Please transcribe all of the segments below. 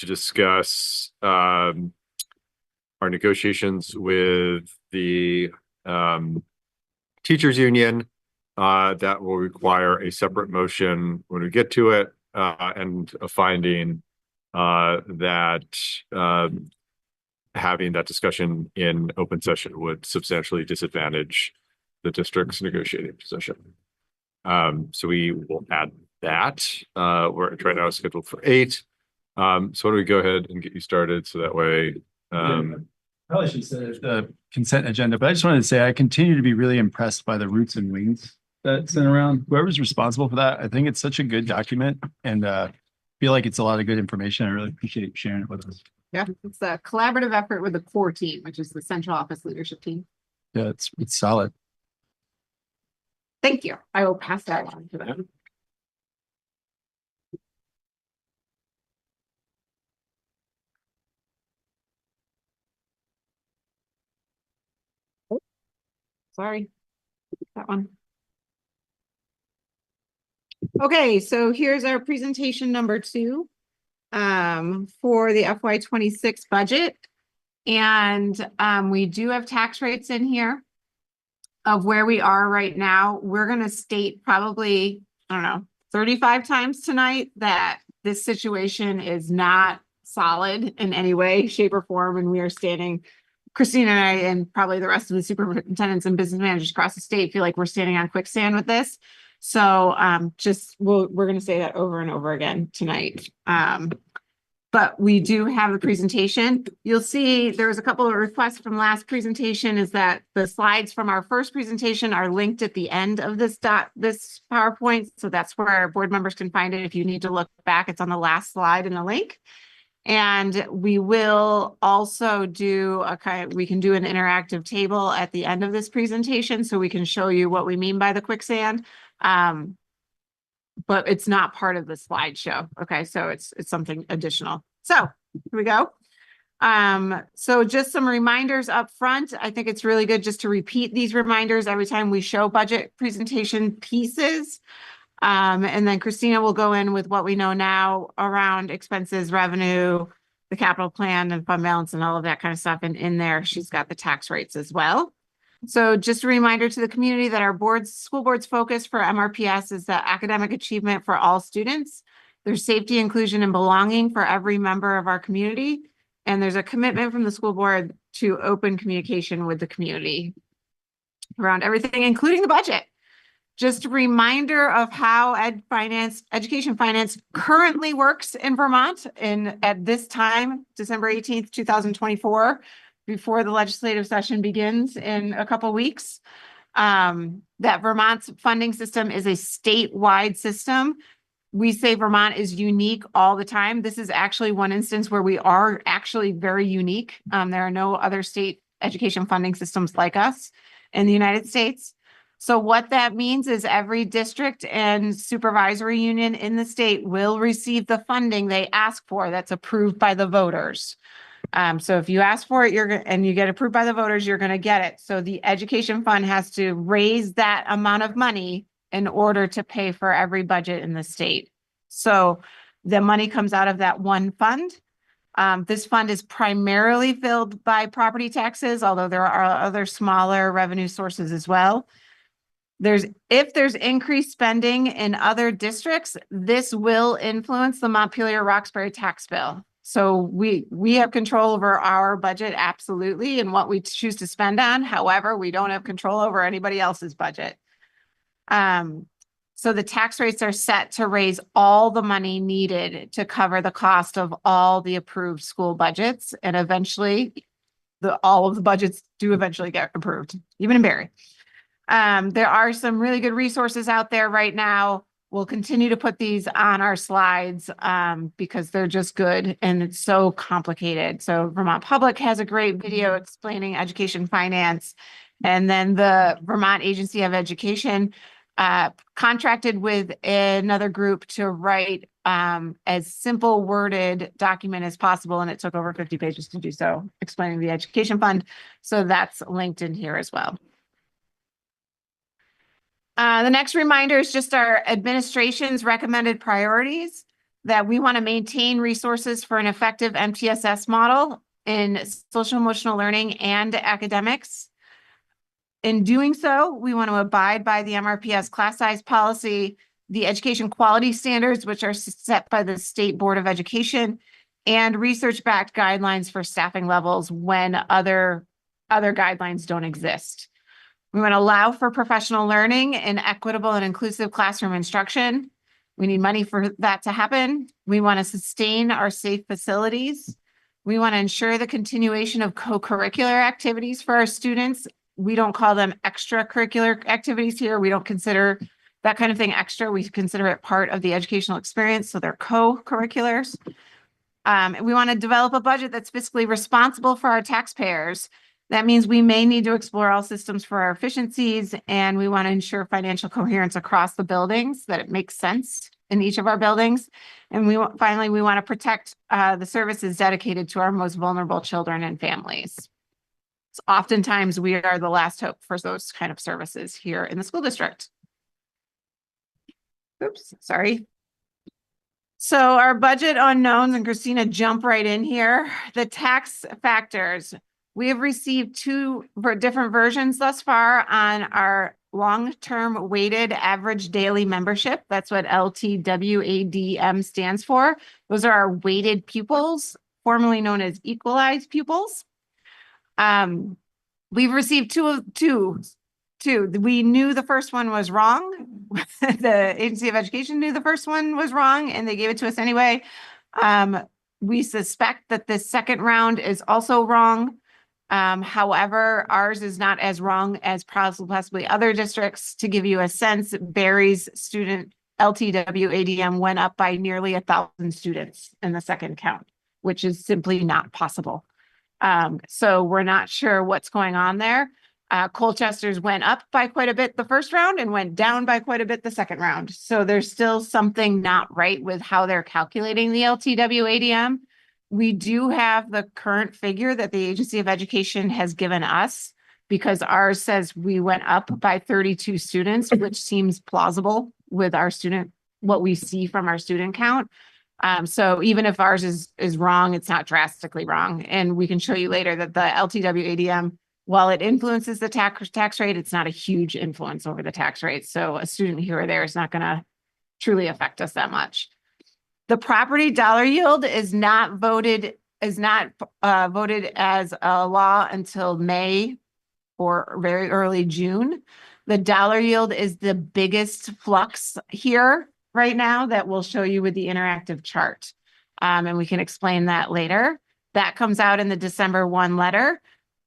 to discuss our negotiations with the teachers union. That will require a separate motion when we get to it, and a finding that having that discussion in open session would substantially disadvantage the district's negotiating position. So we will add that. We're right now scheduled for 8. So why don't we go ahead and get you started so that way. Probably should say the consent agenda, but I just wanted to say I continue to be really impressed by the roots and wings that's sent around. Whoever's responsible for that, I think it's such a good document, and feel like it's a lot of good information. I really appreciate sharing it with us. Yeah, it's a collaborative effort with the core team, which is the central office leadership team. Yeah, it's solid. Thank you. I will pass that on to them. Oh, sorry, that one. Okay, so here's our presentation number 2 for the FY26 budget. And we do have tax rates in here of where we are right now. We're going to state probably, I don't know, 35 times tonight that this situation is not solid in any way, shape, or form. And we are standing, Christina and I, and probably the rest of the superintendents and business managers across the state feel like we're standing on quicksand with this. So we're going to say that over and over again tonight. But we do have the presentation. You'll see there was a couple of requests from last presentation, is that the slides from our first presentation are linked at the end of this PowerPoint. So that's where our board members can find it. If you need to look back, it's on the last slide in the link. And we will also do we can do an interactive table at the end of this presentation so we can show you what we mean by the quicksand. But it's not part of the slideshow. Okay, so it's something additional. So here we go. So just some reminders up front. I think it's really good just to repeat these reminders every time we show budget presentation pieces. And then Christina will go in with what we know now around expenses, revenue, the capital plan and fund balance and all of that kind of stuff. And in there, she's got the tax rates as well. So just a reminder to the community that our school board's focus for MRPS is the academic achievement for all students. There's safety, inclusion, and belonging for every member of our community. And there's a commitment from the school board to open communication with the community around everything, including the budget. Just a reminder of how education finance currently works in Vermont at this time, December 18th, 2024. Before the legislative session begins in a couple weeks. That Vermont's funding system is a statewide system. We say Vermont is unique all the time. This is actually one instance where we are actually very unique. There are no other state education funding systems like us in the United States. So what that means is every district and supervisory union in the state will receive the funding they ask for that's approved by the voters. So if you ask for it, and you get approved by the voters, you're going to get it. So the education fund has to raise that amount of money in order to pay for every budget in the state. So the money comes out of that one fund. This fund is primarily filled by property taxes, although there are other smaller revenue sources as well. If there's increased spending in other districts, this will influence the Montpelier-Roxbury tax bill. So we have control over our budget, absolutely, and what we choose to spend on. However, we don't have control over anybody else's budget. So the tax rates are set to raise all the money needed to cover the cost of all the approved school budgets. And eventually, all of the budgets do eventually get approved, even in Barry. There are some really good resources out there right now. We'll continue to put these on our slides because they're just good and it's so complicated. So Vermont Public has a great video explaining education finance. And then the Vermont Agency of Education contracted with another group to write as simple worded document as possible. And it took over 50 pages to do so, explaining the education fund. So that's linked in here as well. The next reminder is just our administration's recommended priorities. that we want to maintain resources for an effective MTSS model in social emotional learning and academics. In doing so, we want to abide by the MRPS class size policy, the education quality standards, which are set by the State Board of Education, and research-backed guidelines for staffing levels when other guidelines don't exist. We want to allow for professional learning and equitable and inclusive classroom instruction. We need money for that to happen. We want to sustain our safe facilities. We want to ensure the continuation of co-curricular activities for our students. We don't call them extracurricular activities here. We don't consider that kind of thing extra. We consider it part of the educational experience. So they're co-curriculars. We want to develop a budget that's fiscally responsible for our taxpayers. That means we may need to explore all systems for our efficiencies, and we want to ensure financial coherence across the buildings, that it makes sense in each of our buildings. And finally, we want to protect the services dedicated to our most vulnerable children and families. So oftentimes we are the last hope for those kind of services here in the school district. Oops, sorry. So our budget unknowns, and Christina, jump right in here. The tax factors. We have received two different versions thus far on our long-term weighted average daily membership. That's what LTWADM stands for. Those are our weighted pupils, formerly known as equalized pupils. We've received two. We knew the first one was wrong. The Agency of Education knew the first one was wrong, and they gave it to us anyway. We suspect that this second round is also wrong. However, ours is not as wrong as possibly other districts. To give you a sense, Barry's student LTWADM went up by nearly 1,000 students in the second count, which is simply not possible. So we're not sure what's going on there. Colchester's went up by quite a bit the first round and went down by quite a bit the second round. So there's still something not right with how they're calculating the LTWADM. We do have the current figure that the Agency of Education has given us, because ours says we went up by 32 students, which seems plausible with our student, what we see from our student count. So even if ours is wrong, it's not drastically wrong. And we can show you later that the LTWADM, while it influences the tax rate, it's not a huge influence over the tax rate. So a student here or there is not going to truly affect us that much. The property dollar yield is not voted as a law until May or very early June. The dollar yield is the biggest flux here right now that we'll show you with the interactive chart. And we can explain that later. That comes out in the December 1 letter.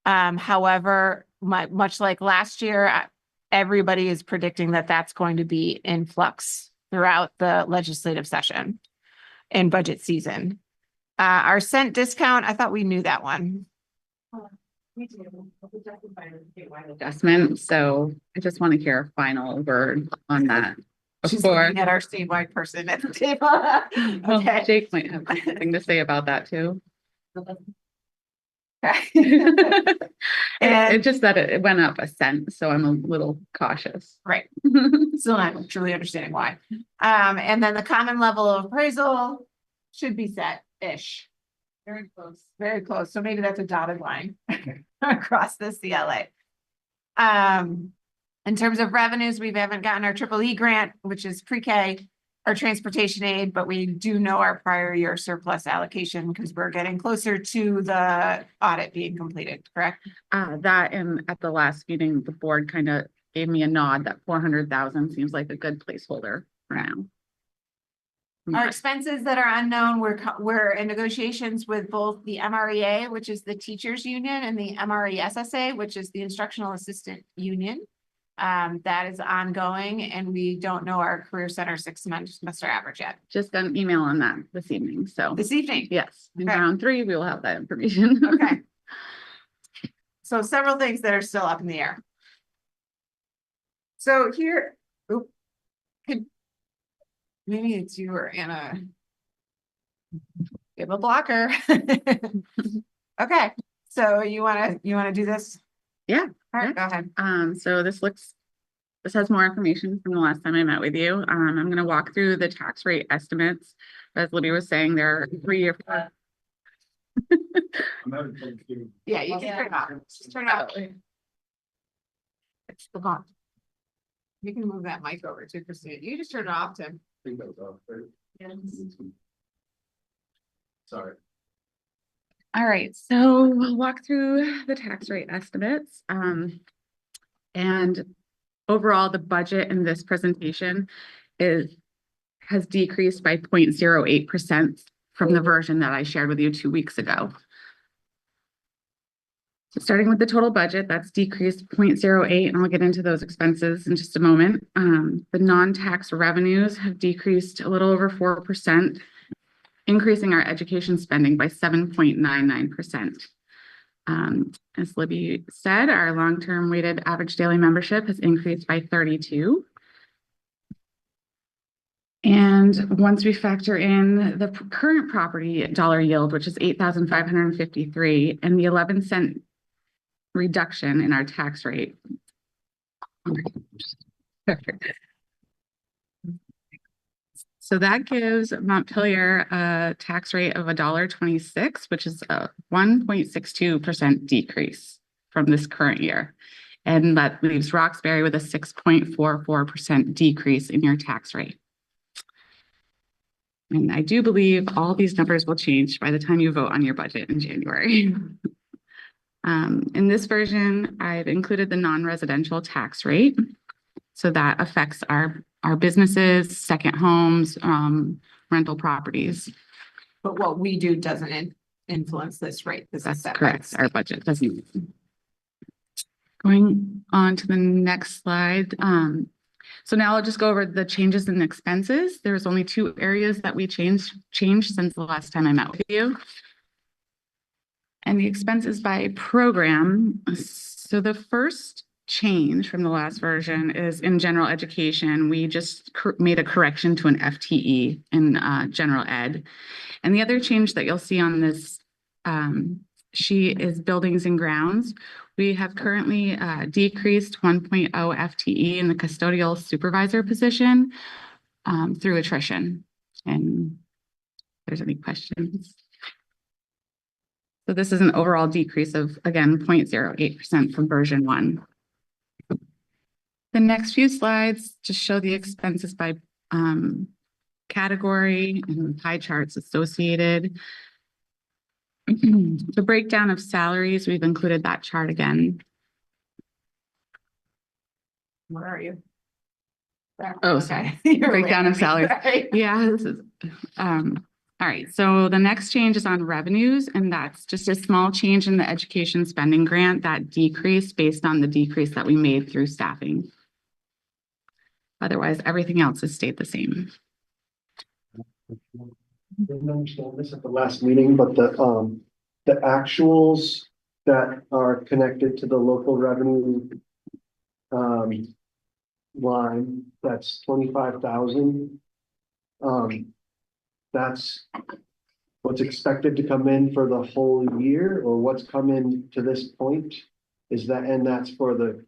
However, much like last year, everybody is predicting that that's going to be in flux throughout the legislative session and budget season. Our cent discount, I thought we knew that one. We do. Adjustment. So I just want to hear a final word on that. She's Before, looking at our statewide person at the table. well, Okay. Jake might have something to say about that too. And It's just that it went up a cent, so I'm a little cautious. right. Still not truly understanding why. And then the common level of appraisal should be set-ish. Very close. Very close. So maybe that's a dotted line across the CLA. In terms of revenues, we haven't gotten our EEE grant, which is pre-K, our transportation aid, but we do know our prior year surplus allocation because we're getting closer to the audit being completed, correct? That and at the last meeting, the board kind of gave me a nod that 400,000 seems like a good placeholder for now. Our expenses that are unknown, we're in negotiations with both the MREA, which is the teachers union, and the MRESSA, which is the instructional assistant union. That is ongoing, and we don't know our career center 6 semester average yet. Just got an email on that this evening. So This evening. yes, in Okay. round 3, we will have that information. Okay. So several things that are still up in the air. So here, maybe it's you or Anna. Give a blocker. Okay, so you wanna do this? Yeah. All right, go ahead. So this has more information from the last time I met with you. I'm going to walk through the tax rate estimates as Libby was saying, there are 3 or 4. Yeah, you can turn it off. Just turn it off. It's the button. You can move that mic over to Christine. You just turn it off, Tim. Sorry. All right, so we'll walk through the tax rate estimates. And overall, the budget in this presentation has decreased by 0.08% from the version that I shared with you 2 weeks ago. So starting with the total budget, that's decreased 0.08, and I'll get into those expenses in just a moment. The non-tax revenues have decreased a little over 4%, increasing our education spending by 7.99%. As Libby said, our long-term weighted average daily membership has increased by 32. And once we factor in the current property dollar yield, which is $8,553, and the 11-cent reduction in our tax rate. So that gives Montpelier a tax rate of $1.26, which is a 1.62% decrease from this current year. And that leaves Roxbury with a 6.44% decrease in your tax rate. And I do believe all these numbers will change by the time you vote on your budget in January. In this version, I've included the non-residential tax rate. So that affects our businesses, second homes, rental properties. But what we do doesn't influence this rate. This is That's set by correct. the Our state. budget doesn't. Going on to the next slide. So now I'll just go over the changes in expenses. There's only 2 areas that we changed since the last time I met with you. And the expenses by program. So the first change from the last version is in general education. We just made a correction to an FTE in general ed. And the other change that you'll see on this sheet is buildings and grounds. We have currently decreased 1.0 FTE in the custodial supervisor position through attrition. And if there's any questions. So this is an overall decrease of, again, 0.08% from version 1. The next few slides just show the expenses by category and pie charts associated. The breakdown of salaries, we've included that chart again. Where are you? There. Oh, Okay. sorry. You're Breakdown of away from me. salaries. Sorry. Yeah, this is, all right. So the next change is on revenues, and that's just a small change in the education spending grant that decreased based on the decrease that we made through staffing. Otherwise, everything else has stayed the same. Didn't understand this at the last meeting, but the actuals that are connected to the local revenue line, that's 25,000. That's what's expected to come in for the whole year, or what's come in to this point? Is that, and that's for the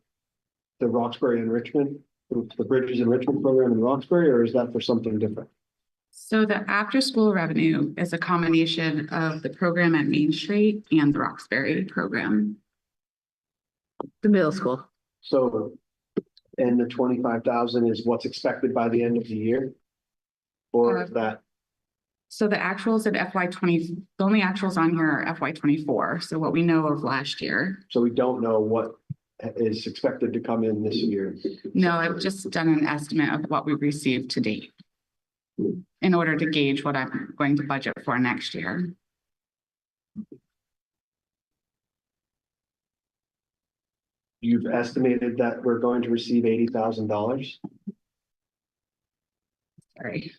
Roxbury enrichment, the Bridges Enrichment Program in Roxbury, or is that for something different? So the after-school revenue is a combination of the program at Main Street and the Roxbury program. The middle school. So, and the 25,000 is what's expected by the end of the year? Or is that? So the actuals at FY20, the only actuals on here are FY24. So what we know of last year. So we don't know what is expected to come in this year? No, I've just done an estimate of what we've received to date in order to gauge what I'm going to budget for next year. You've estimated that we're going to receive $80,000? Sorry.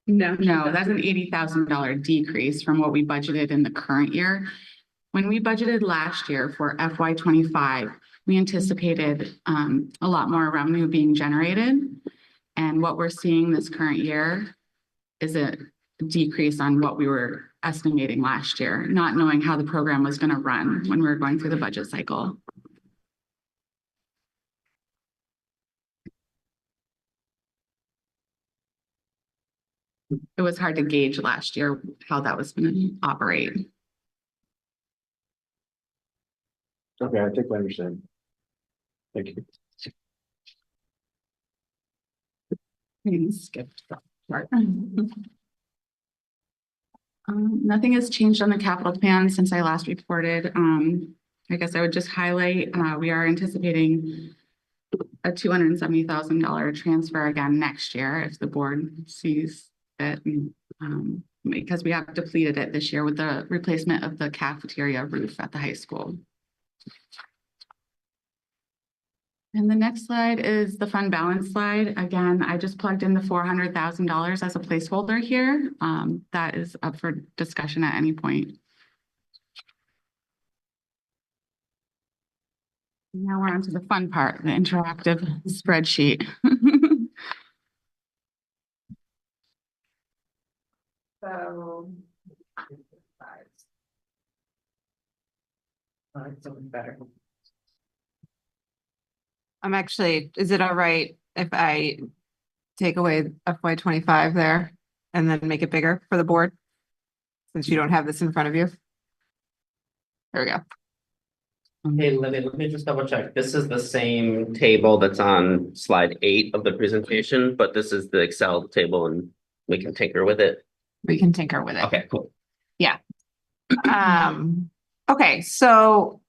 No, No, that's an $80,000 decrease from what we budgeted in the current year. When we budgeted last year for FY25, we anticipated a lot more revenue being generated. And what we're seeing this current year is a decrease on what we were estimating last year, not knowing how the program was going to run when we were going through the budget cycle. it was hard to gauge last year how that was going to operate. Okay, I think I understand. Thank you. Maybe skipped that part. Nothing has changed on the capital plan since I last reported. I guess I would just highlight, we are anticipating a $270,000 transfer again next year if the board sees it. Because we have depleted it this year with the replacement of the cafeteria roof at the high school. And the next slide is the fund balance slide. Again, I just plugged in the $400,000 as a placeholder here. That is up for discussion at any point. Now we're on to the fun part, the interactive spreadsheet. So. Better. I'm actually, is it all right if I take away FY25 there and then make it bigger for the board? Since you don't have this in front of you. There we go. Hey, let me just double check. This is the same table that's on slide 8 of the presentation, but this is the Excel table and we can tinker with it. We can tinker with it. Okay, cool. Okay, so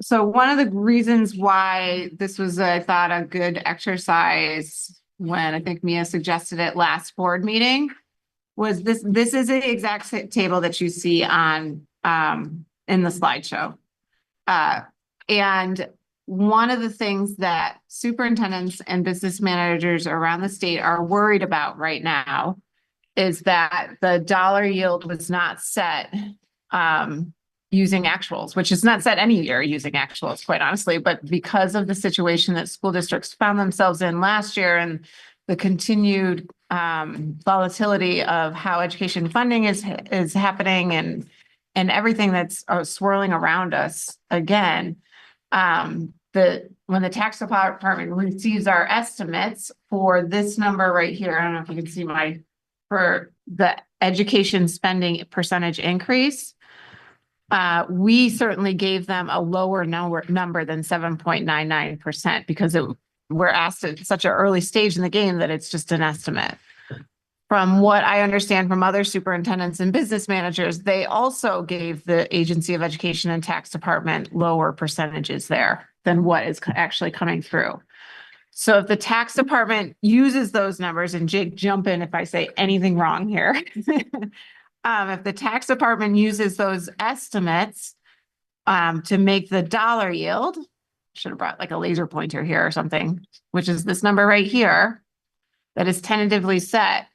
one of the reasons why this was, I thought, a good exercise when I think Mia suggested it last board meeting was this is the exact table that you see on in the slideshow. And one of the things that superintendents and business managers around the state are worried about right now is that the dollar yield was not set using actuals, which is not set any year using actuals, quite honestly, but because of the situation that school districts found themselves in last year and the continued volatility of how education funding is happening and everything that's swirling around us again, when the tax department receives our estimates for this number right here, I don't know if you can see for the education spending percentage increase, we certainly gave them a lower number than 7.99% because we're asked at such an early stage in the game that it's just an estimate. From what I understand from other superintendents and business managers, they also gave the Agency of Education and Tax Department lower percentages there than what is actually coming through. So if the tax department uses those numbers, and Jake, jump in if I say anything wrong here. If the tax department uses those estimates to make the dollar yield, should have brought like a laser pointer here or something, which is this number right here that is tentatively set,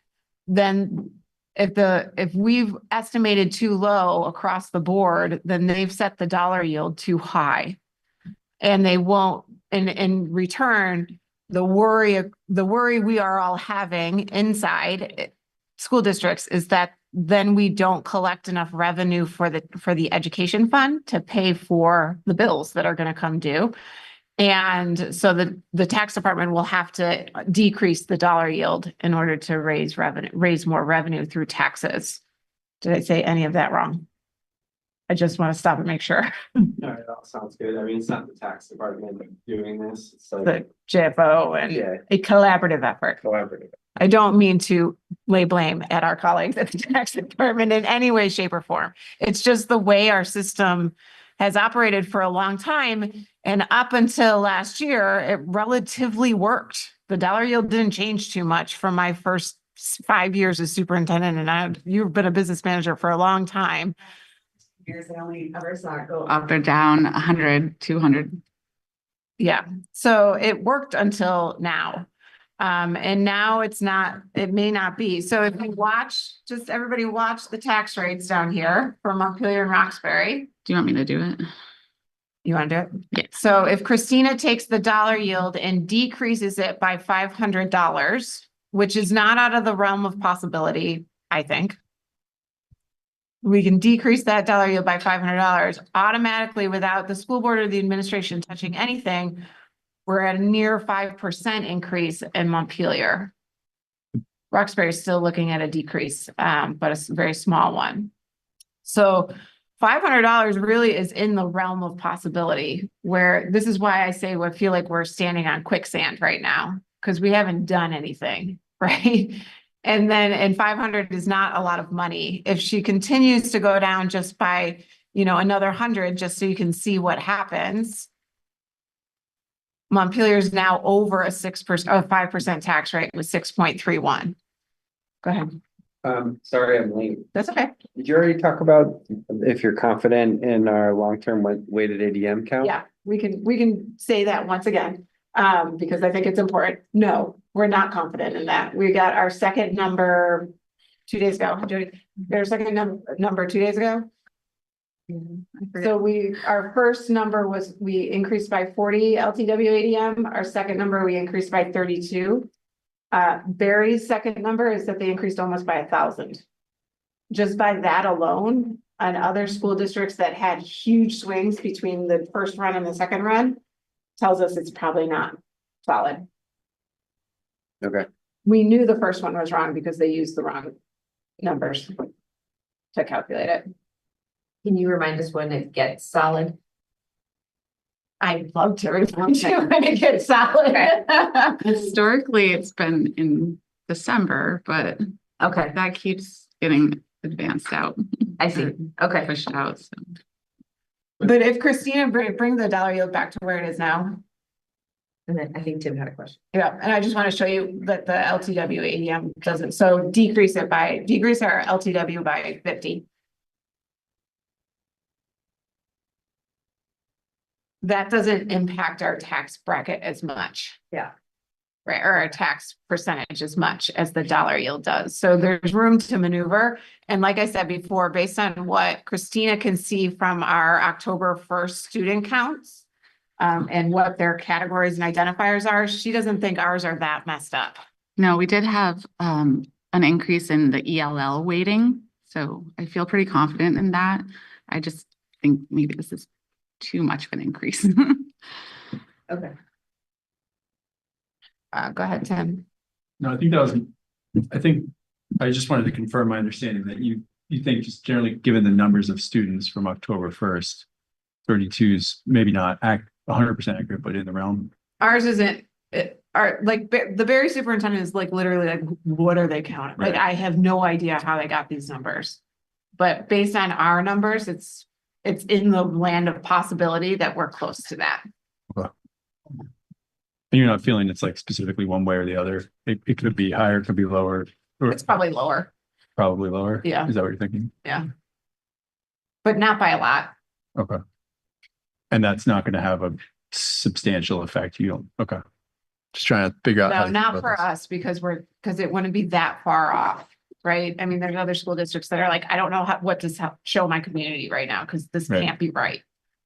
then if we've estimated too low across the board, then they've set the dollar yield too high. And they won't, in return, the worry we are all having inside school districts is that then we don't collect enough revenue for the education fund to pay for the bills that are going to come due. And so the tax department will have to decrease the dollar yield in order to raise more revenue through taxes. Did I say any of that wrong? I just want to stop and make sure. No, that sounds good. I mean, it's not the tax department doing this. It's like, The JFO and yeah, a collaborative effort. collaborative. I don't mean to lay blame at our colleagues at the tax department in any way, shape, or form. It's just the way our system has operated for a long time. And up until last year, it relatively worked. The dollar yield didn't change too much from my first 5 years as superintendent. And you've been a business manager for a long time. Years I only ever saw it go up or down 100, 200. Yeah. So it worked until now. And now it may not be. So if you everybody watch the tax rates down here for Montpelier and Roxbury. Do you want me to do it? You want to do it? Yeah. So if Christina takes the dollar yield and decreases it by $500, which is not out of the realm of possibility, I think. We can decrease that dollar yield by $500 automatically without the school board or the administration touching anything. We're at a near 5% increase in Montpelier. Roxbury is still looking at a decrease, but a very small one. So $500 really is in the realm of possibility, where this is why I say I feel like we're standing on quicksand right now, because we haven't done anything, right? And 500 is not a lot of money. If she continues to go down just by, another 100, just so you can see what happens. Montpelier is now over a 5% tax rate with 6.31. Go ahead. Sorry, I'm late. That's okay. Did you already talk about if you're confident in our long-term weighted ADM count? Yeah, we can say that once again, because I think it's important. No, we're not confident in that. We got our second number 2 days ago. Their second number 2 days ago. So our first number was, we increased by 40 LTW ADM. Our second number, we increased by 32. Barry's second number is that they increased almost by 1,000. Just by that alone, and other school districts that had huge swings between the first run and the second run, tells us it's probably not solid. Okay. We knew the first one was wrong because they used the wrong numbers to calculate it. Can you remind us when it gets solid? I'd love to remind you when it gets solid. Historically, it's been in December, but Okay, that keeps getting advanced out. I see. Okay. Pushed out, so. But if Christina bring the dollar yield back to where it is now. And then I think Tim had a question. Yeah, and I just want to show you that the LTW ADM doesn't, so decrease our LTW by 50. That doesn't impact our tax bracket as much. Yeah. Right, or our tax percentage as much as the dollar yield does. So there's room to maneuver. And like I said before, based on what Christina can see from our October 1st student counts, and what their categories and identifiers are, she doesn't think ours are that messed up. No, we did have an increase in the ELL weighting, so I feel pretty confident in that. I just think maybe this is too much of an increase. Okay. Go ahead, Tim. No, I think I just wanted to confirm my understanding that you think, just generally given the numbers of students from October 1st, 32 is maybe not 100% accurate, but in the realm. Ours isn't, the Barry superintendent is literally what are they counting? Right. I have no idea how they got these numbers. But based on our numbers, it's in the land of possibility that we're close to that. Okay. And you're not feeling it's specifically one way or the other. It could be higher, it could be lower. Or It's probably lower, probably lower. Yeah. Is that what you're thinking? but not by a lot. Okay. And that's not going to have a substantial effect. Okay. Just trying to figure out. how No, to not think for about us because it wouldn't be that far off, right? I mean, there's other school districts that are I don't know what to show my community right now because this Right. can't be right.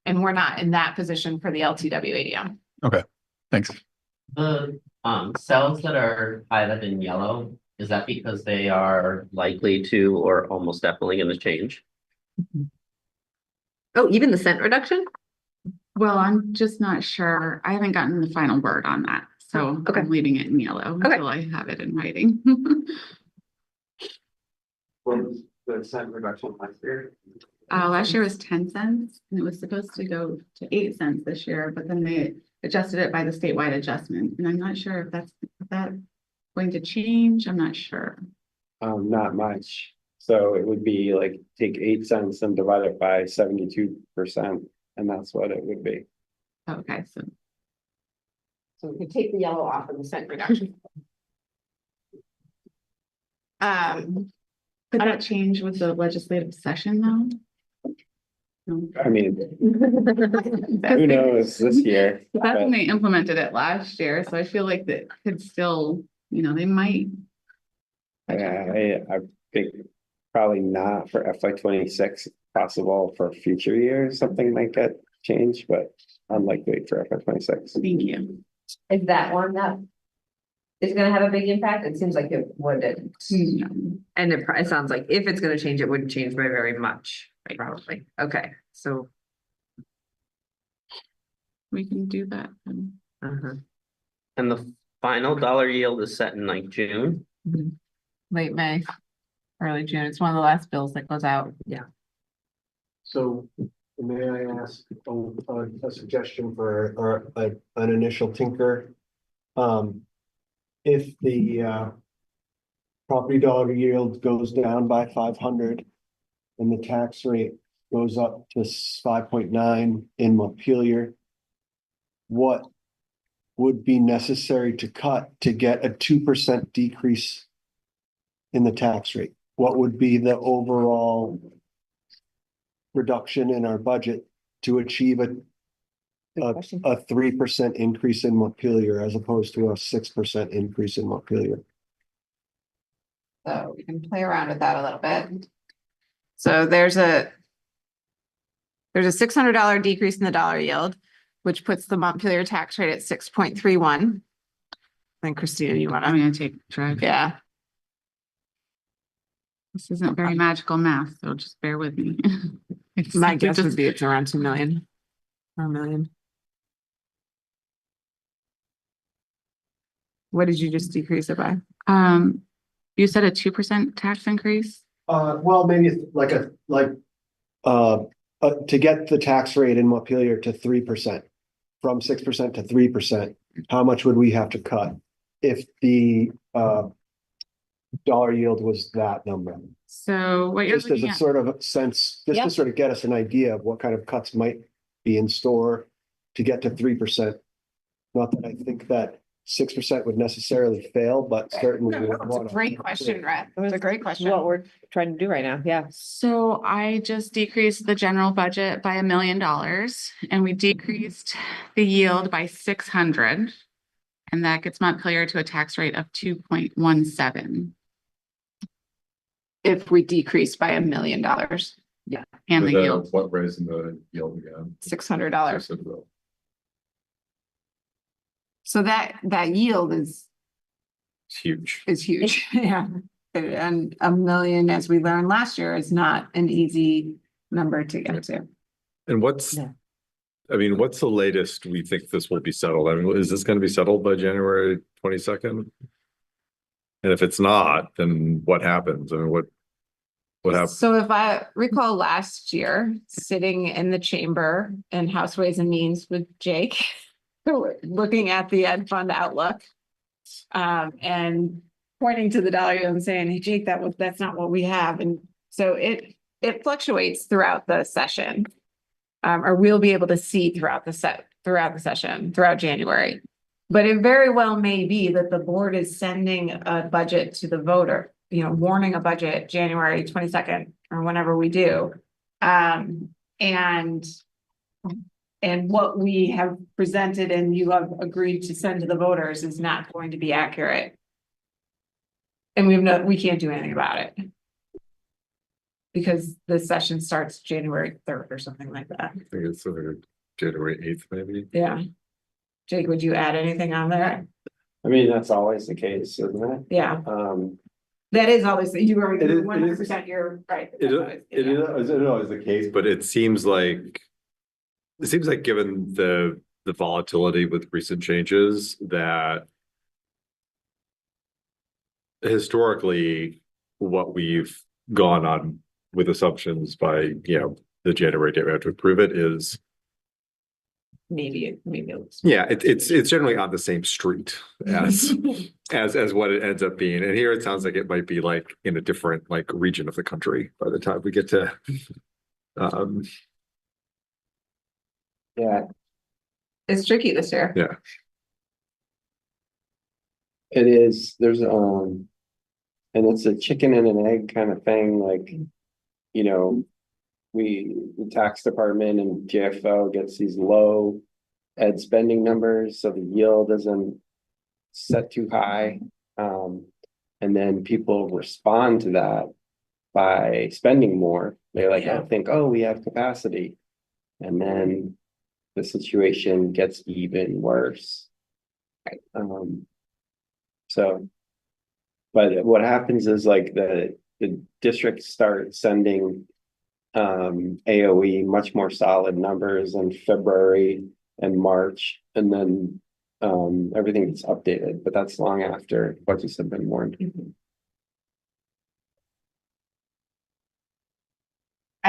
And we're not in that position for the LTW ADM. this. Thanks. The cells that are highlighted in yellow, is that because they are likely to or almost definitely gonna change? Oh, even the cent reduction? Well, I'm just not sure. I haven't gotten the final word on that, so Okay. I'm leaving it in yellow Okay. until I have it in writing. What was the cent reduction last year? Last year was 10 cents and it was supposed to go to 8 cents this year, but then they adjusted it by the statewide adjustment. And I'm not sure if that's going to change. I'm not sure. Not much. So it would be take 8 cents and divide it by 72%, and that's what it would be. Okay, so So we could take the yellow off of the cent reduction. could that change with the legislative session though? No. I mean, who knows this year? That's when they implemented it last year, so I feel like that could still, they might. I think probably not for FY 26, possible for future years, something might get changed, but unlikely for FY 26. Thank you. Is that one that is gonna have a big impact? It seems like it wouldn't. No. And it sounds like if it's gonna change, it wouldn't change by very much, probably. Okay, so. We can do that. uh-huh. And the final dollar yield is set in June. Mhm. late May, early June. It's one of the last bills that goes out. So may I ask a suggestion for, or an initial tinker? If the property dollar yield goes down by 500 and the tax rate goes up to 5.9 in Montpelier, what would be necessary to cut to get a 2% decrease in the tax rate? What would be the overall reduction in our budget to achieve a 3% increase in Montpelier as opposed to a 6% increase in Montpelier? So we can play around with that a little bit. So there's a $600 decrease in the dollar yield, which puts the Montpelier tax rate at 6.31. And Christina, you I'm wanna, gonna take drive. yeah, This isn't very magical math, so just bear with me. my guess would be it's around 2 million or 1 million. What did you just decrease it by? You said a 2% tax increase? Well, maybe it's to get the tax rate in Montpelier to 3%, from 6% to 3%, how much would we have to cut if the dollar yield was that number? So what you're Just as looking a at, sort of sense, just to sort of get us an idea of what kind of cuts might be in store to get to 3%. Not that I think that 6% would necessarily fail, but certainly. we would It's a wanna- great question, Brett. It's a great question. What we're trying to do right now, yeah. so I just decreased the general budget by $1 million and we decreased the yield by 600. And that gets Montpelier to a tax rate of 2.17. If we decrease by $1 million, And the yield, What raise in the yield again? $600. So that yield It's huge. is huge, yeah. And 1 million, as we learned last year, is not an easy number to get to. And what's, Yeah. I mean, what's the latest we think this will be settled? I mean, is this gonna be settled by January 22nd? And if it's not, then what happens? I mean, what happens? So if I recall last year, sitting in the chamber in House Ways and Means with Jake, looking at the ed fund outlook, and pointing to the dollar yield and saying, hey, Jake, that's not what we have. And so it fluctuates throughout the session. Or we'll be able to see throughout the session, throughout January. But it very well may be that the board is sending a budget to the voter, warning a budget January 22nd or whenever we do. And what we have presented and you have agreed to send to the voters is not going to be accurate. And we can't do anything about it. Because the session starts January 3rd or something like that. I think it's January 8th, maybe. Yeah. Jake, would you add anything on there? I mean, that's always the case, isn't it? Yeah, that is always, you are It is- 100%, you're right. It is always the case, but it seems like given the volatility with recent changes that historically what we've gone on with assumptions by, the January date we have to approve it is. Maybe it's. Yeah, it's generally on the same street as what it ends up being. And here it sounds like it might be like in a different like region of the country by the time we get to. Yeah, It's tricky this year. Yeah. it is. There's and it's a chicken and an egg kind of thing, like, the tax department and GFO gets these low ed spending numbers, so the yield isn't set too high. And then people respond to that by spending more. They think, oh, we have capacity. And then the situation gets even worse. So, but what happens is like the districts start sending AOE much more solid numbers in February and March, and then everything gets updated, but that's long after budgets have been warned.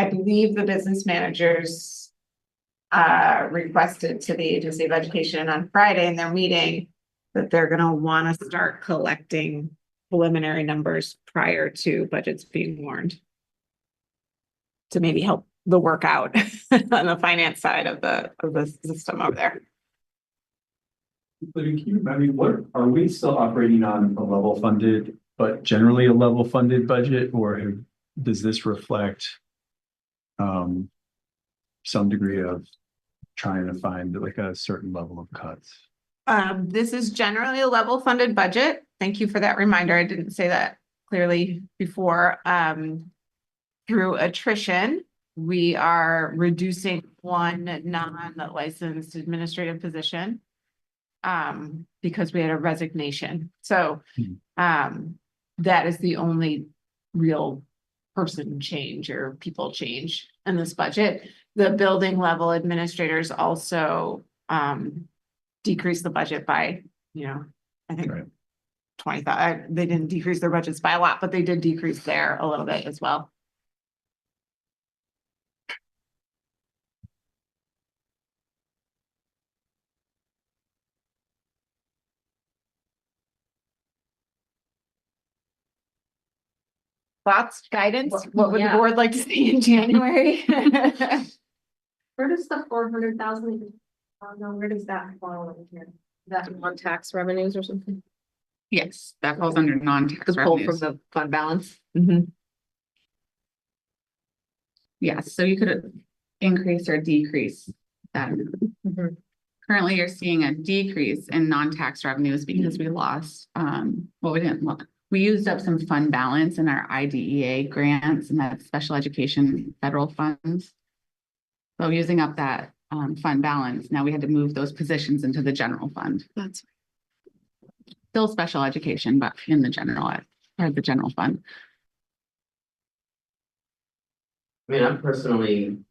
I believe the business managers requested to the Agency of Education on Friday in their meeting that they're gonna wanna start collecting preliminary numbers prior to budgets being warned. To maybe help the work out on the finance side of the system over there. But can you remind me, what, are we still operating on a level funded, but generally a level funded budget, or does this reflect some degree of trying to find like a certain level of cuts? This is generally a level funded budget. Thank you for that reminder. I didn't say that clearly before. Through attrition, we are reducing one non-licensed administrative position because we had a resignation. So that is the only real person change or people change in this budget. The building level administrators also decreased the budget by, I think Right. 20,000. They didn't decrease their budgets by a lot, but they did decrease there a little bit as well. Thoughts, guidance? What would the Yeah. board like to see in January? Where does the 400,000, where does that fall in here? That on tax revenues or something? Yes, that falls under non-tax The pull from revenues. the fund balance. Yes, so you could increase or decrease that. Currently, you're seeing a decrease in non-tax revenues because we lost, well, we didn't look. We used up some fund balance in our IDEA grants and that special education federal funds. So using up that fund balance, now we had to move those positions into the general fund. That's Still special education, but in the general fund. I mean,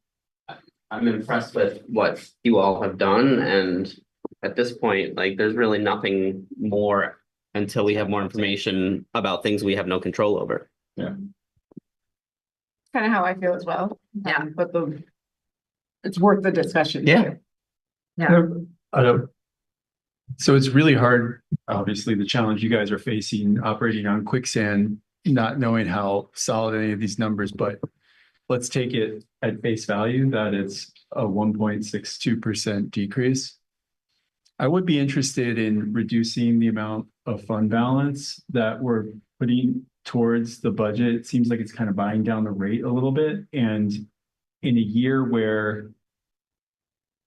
I'm impressed with what you all have done, and at this point, like, there's really nothing more until we have more information about things we have no control over. Kind of how I feel as well. Yeah. But it's worth the discussion. Yeah. I don't. So it's really hard, obviously, the challenge you guys are facing operating on quicksand, not knowing how solid any of these numbers, but let's take it at face value that it's a 1.62% decrease. I would be interested in reducing the amount of fund balance that we're putting towards the budget. It seems like it's kind of buying down the rate a little bit. And in a year where,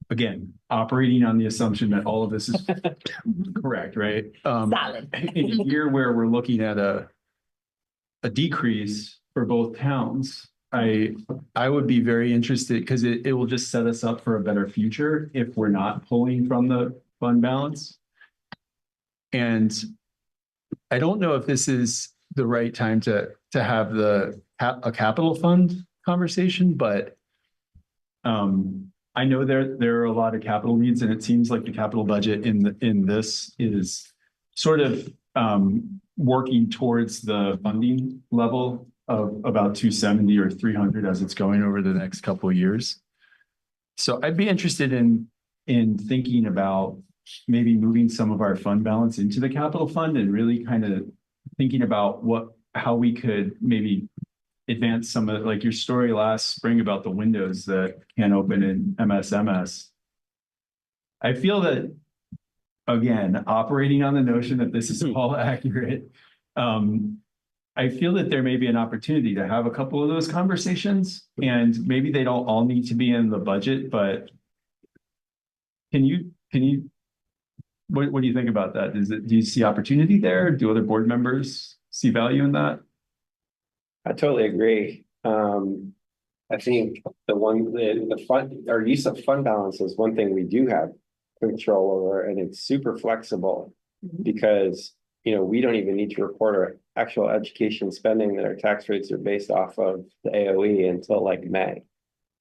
again, operating on the assumption that all of this is correct, right? Solid. In a year where we're looking at a decrease for both towns, I would be very interested because it will just set us up for a better future if we're not pulling from the fund balance. And I don't know if this is the right time to have a capital fund conversation, but I know there are a lot of capital needs, and it seems like the capital budget in this is sort of working towards the funding level of about 270 or 300 as it's going over the next couple of years. So I'd be interested in thinking about maybe moving some of our fund balance into the capital fund and really kind of thinking about how we could maybe advance some of, like your story last spring about the windows that can't open in MSMS. I feel that, again, operating on the notion that this is all accurate, I feel that there may be an opportunity to have a couple of those conversations, and maybe they don't all need to be in the budget, but can you, what do you think about that? Do you see opportunity there? Do other board members see value in that? I totally agree. I think the fund, our use of fund balance is one thing we do have control over, and it's super flexible because, we don't even need to report our actual education spending that our tax rates are based off of the AOE until like May.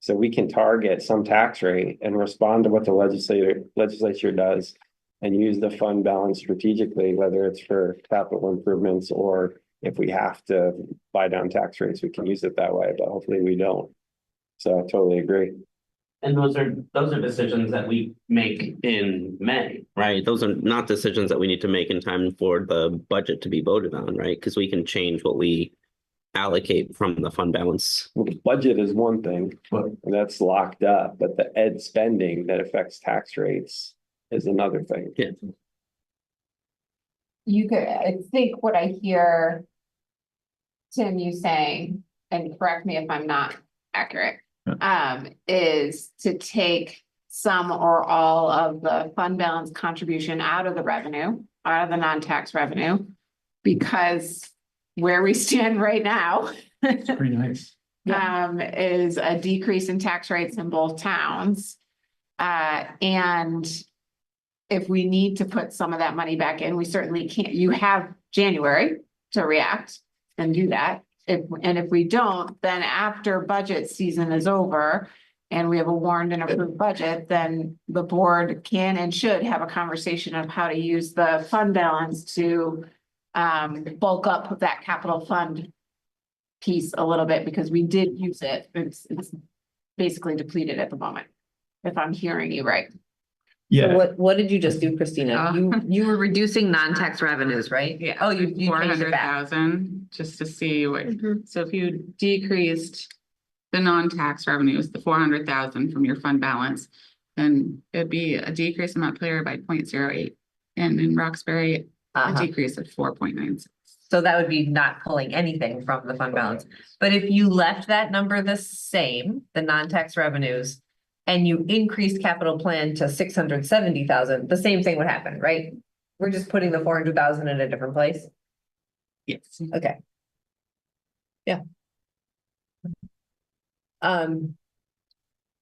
So we can target some tax rate and respond to what the legislature does and use the fund balance strategically, whether it's for capital improvements or if we have to buy down tax rates, we can use it that way, but hopefully we don't. So I totally agree. And those are decisions that we make in May, right? Those are not decisions that we need to make in time for the budget to be voted on, right? Because we can change what we allocate from the fund balance. Well, the budget is one thing, and that's locked up, but the ed spending that affects tax rates is another thing. Yeah. You could, I think what I hear Tim, you saying, and correct me if I'm not accurate, is to take some or all of the fund balance contribution out of the revenue, out of the non-tax revenue, because where we stand right now Pretty nice. is a decrease in tax rates in both towns. And if we need to put some of that money back in, we certainly can't. You have January to react and do that. If we don't, then after budget season is over and we have a warned and approved budget, then the board can and should have a conversation of how to use the fund balance to bulk up that capital fund piece a little bit, because we did use it. It's basically depleted at the moment, if I'm hearing you right. Yeah. What did you just do, Christina? Oh. You were reducing non-tax revenues, right? Yeah. Oh, you changed it back. 400,000, just to see what, so if you decreased the non-tax revenues, the 400,000 from your fund balance, then it'd be a decrease in Montpelier by 0.08. And in Roxbury, a decrease of 4.96. So that would be not pulling anything from the fund balance. But if you left that number the same, the non-tax revenues, and you increased capital plan to 670,000, the same thing would happen, right? We're just putting the 400,000 in a different place. Yes. Okay. Yeah. But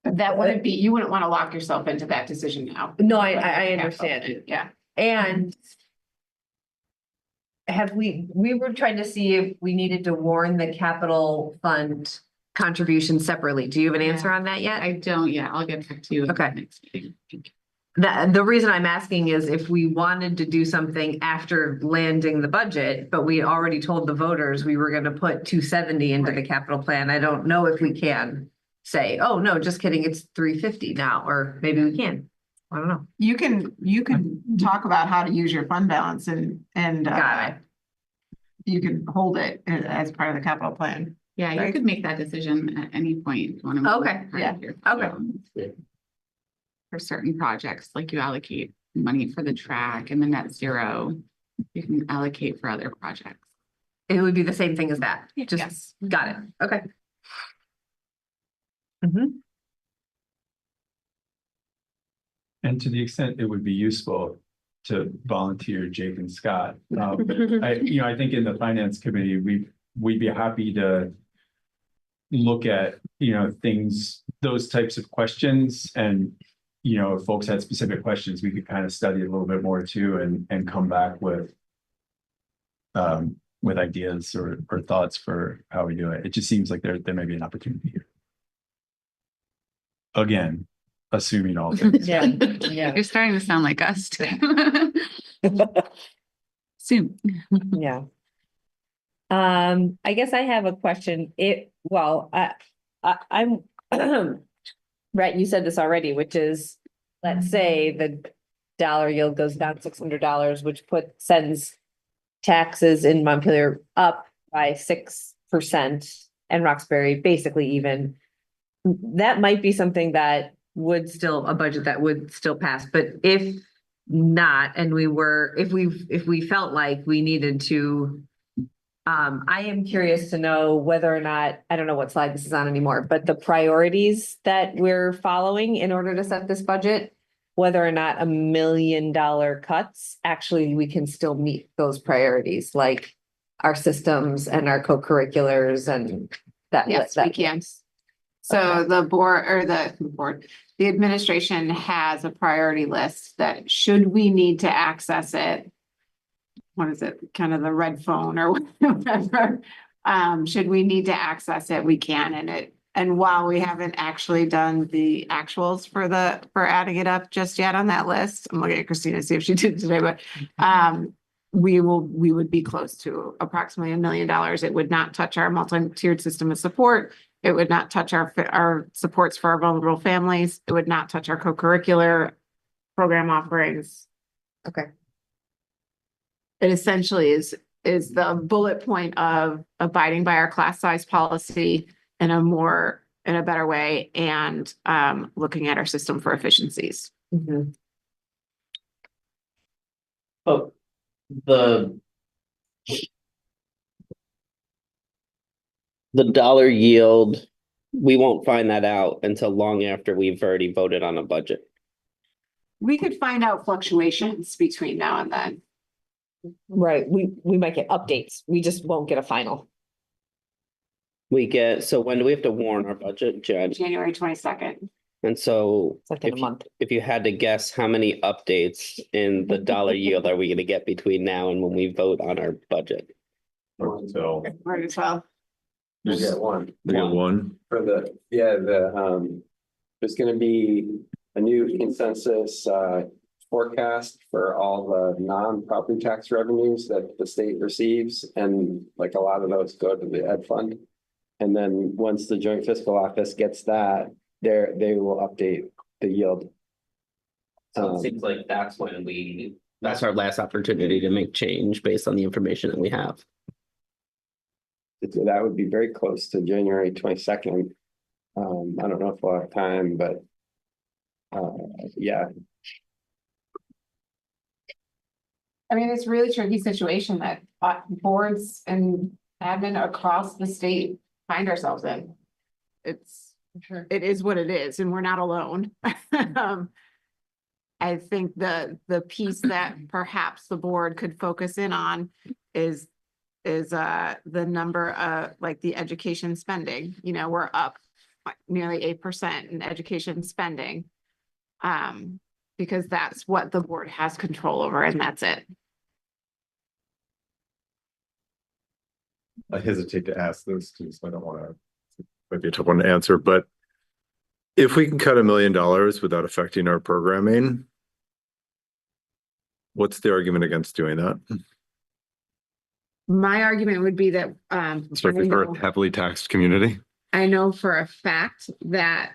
that wouldn't be, you wouldn't want to lock yourself into that decision now. No, I understand. Yeah. And we were trying to see if we needed to warn the capital fund contribution separately. Do you have an answer on that yet? I don't yet. I'll get back to you. Okay. Next meeting. The reason I'm asking is if we wanted to do something after landing the budget, but we already told the voters we were gonna put 270 into the capital plan. I don't know if we can say, oh, no, just kidding, it's 350 now, or maybe we can. I don't know. You can talk about how to use your fund balance and Got it. you can hold it as part of the capital plan. Yeah, you Right. could make that decision at any point. If you want to move Okay, part yeah, of your okay. funds. For certain projects, like you allocate money for the track and the net zero, you can allocate for other projects. It would be the same thing as that. Just Yes. got it. Okay. Mm-hmm. And to the extent it would be useful to volunteer Jake and Scott. I think in the finance committee, we'd be happy to look at, things, those types of questions. And, if folks had specific questions, we could kind of study a little bit more too and come back with ideas or thoughts for how we do it. It just seems like there may be an opportunity here. Again, assuming all things. Yeah. You're starting to sound like us too. Soon. Yeah. I guess I have a question. I'm right, you said this already, which is, let's say the dollar yield goes down $600, which sends taxes in Montpelier up by 6% and Roxbury basically even. That might be something that a budget that would still pass, but if not, and if we felt like we needed to, I am curious to know whether or not, I don't know what slide this is on anymore, but the priorities that we're following in order to set this budget, whether or not $1 million cuts, actually, we can still meet those priorities, like our systems and our co-curriculars and that. Yes, we can. So the the administration has a priority list that should we need to access it, what is it, kind of the red phone or whatever, should we need to access it, we can. And while we haven't actually done the actuals for adding it up just yet on that list, I'm looking at Christina to see if she did today, but we would be close to approximately $1 million. It would not touch our multi-tiered system of support. It would not touch our supports for our vulnerable families. It would not touch our co-curricular program offerings. Okay. It essentially is the bullet point of abiding by our class size policy in a better way and looking at our system for efficiencies. Mhm. But the dollar yield, we won't find that out until long after we've already voted on a budget. We could find out fluctuations between now and then. Right, we might get updates, we just won't get a final. So when do we have to warn our budget, Jen? January 22nd. And so It's like in a if month. if you had to guess, how many updates in the dollar yield are we gonna get between now and when we vote on our budget? So Right as well. We'll get one. we got one. For there's gonna be a new consensus, forecast for all the non-property tax revenues that the state receives, and like a lot of those go to the ed fund. And then once the joint fiscal office gets that, they will update the yield. So it seems like that's that's our last opportunity to make change based on the information that we have. That would be very close to January 22nd. I don't know if we'll have time, but yeah. I mean, it's a really tricky situation that boards and admin across the state find ourselves in. It is what it is, and we're not alone. I think the piece that perhaps the board could focus in on is the number like the education spending. You know, we're up nearly 8% in education spending. Because that's what the board has control over, and that's it. I hesitate to ask this because I don't want to, might be a tough one to answer, but if we can cut $1 million without affecting our programming, what's the argument against doing that? My argument would be that, Especially for a heavily taxed community. I know for a fact that,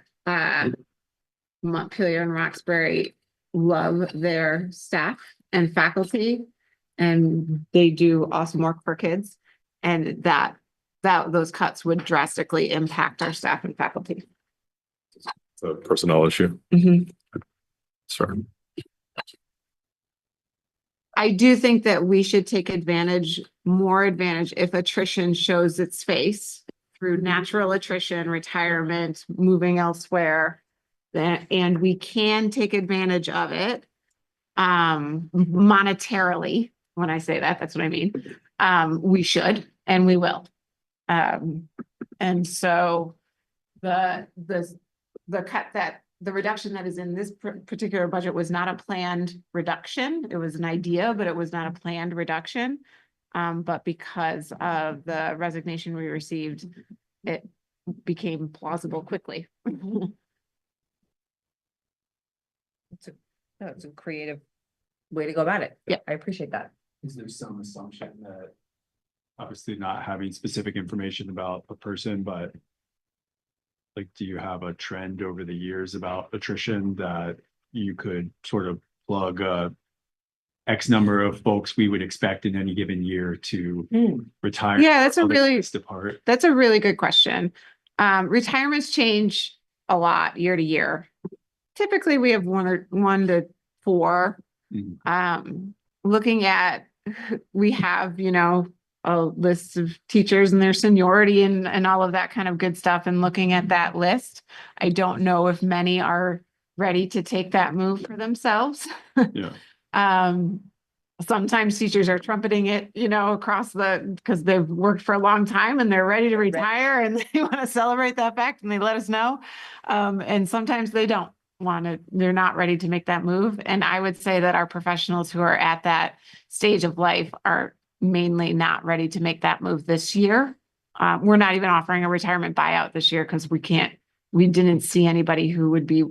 Montpelier and Roxbury love their staff and faculty, and they do awesome work for kids. And that those cuts would drastically impact our staff and faculty. It's a personnel issue. Sorry. I do think that we should take more advantage if attrition shows its face through natural attrition, retirement, moving elsewhere. And we can take advantage of it monetarily. When I say that, that's what I mean. We should, and we will. And so the reduction that is in this particular budget was not a planned reduction. It was an idea, but it was not a planned reduction. But because of the resignation we received, it became plausible quickly. That's a creative way to go about it. Yeah. I appreciate that. Is there some assumption that obviously not having specific information about a person, but like, do you have a trend over the years about attrition that you could sort of plug X number of folks we would expect in any given year to retire? Yeah, that's a really good question. Retirements change a lot year to year. Typically, we have 1 to 4. Looking at, we have, a list of teachers and their seniority and all of that kind of good stuff. And looking at that list, I don't know if many are ready to take that move for themselves. Yeah. Sometimes teachers are trumpeting it, across because they've worked for a long time and they're ready to retire and they want to celebrate that fact and they let us know. And sometimes they don't they're not ready to make that move. And I would say that our professionals who are at that stage of life are mainly not ready to make that move this year. We're not even offering a retirement buyout this year because we didn't see anybody who would be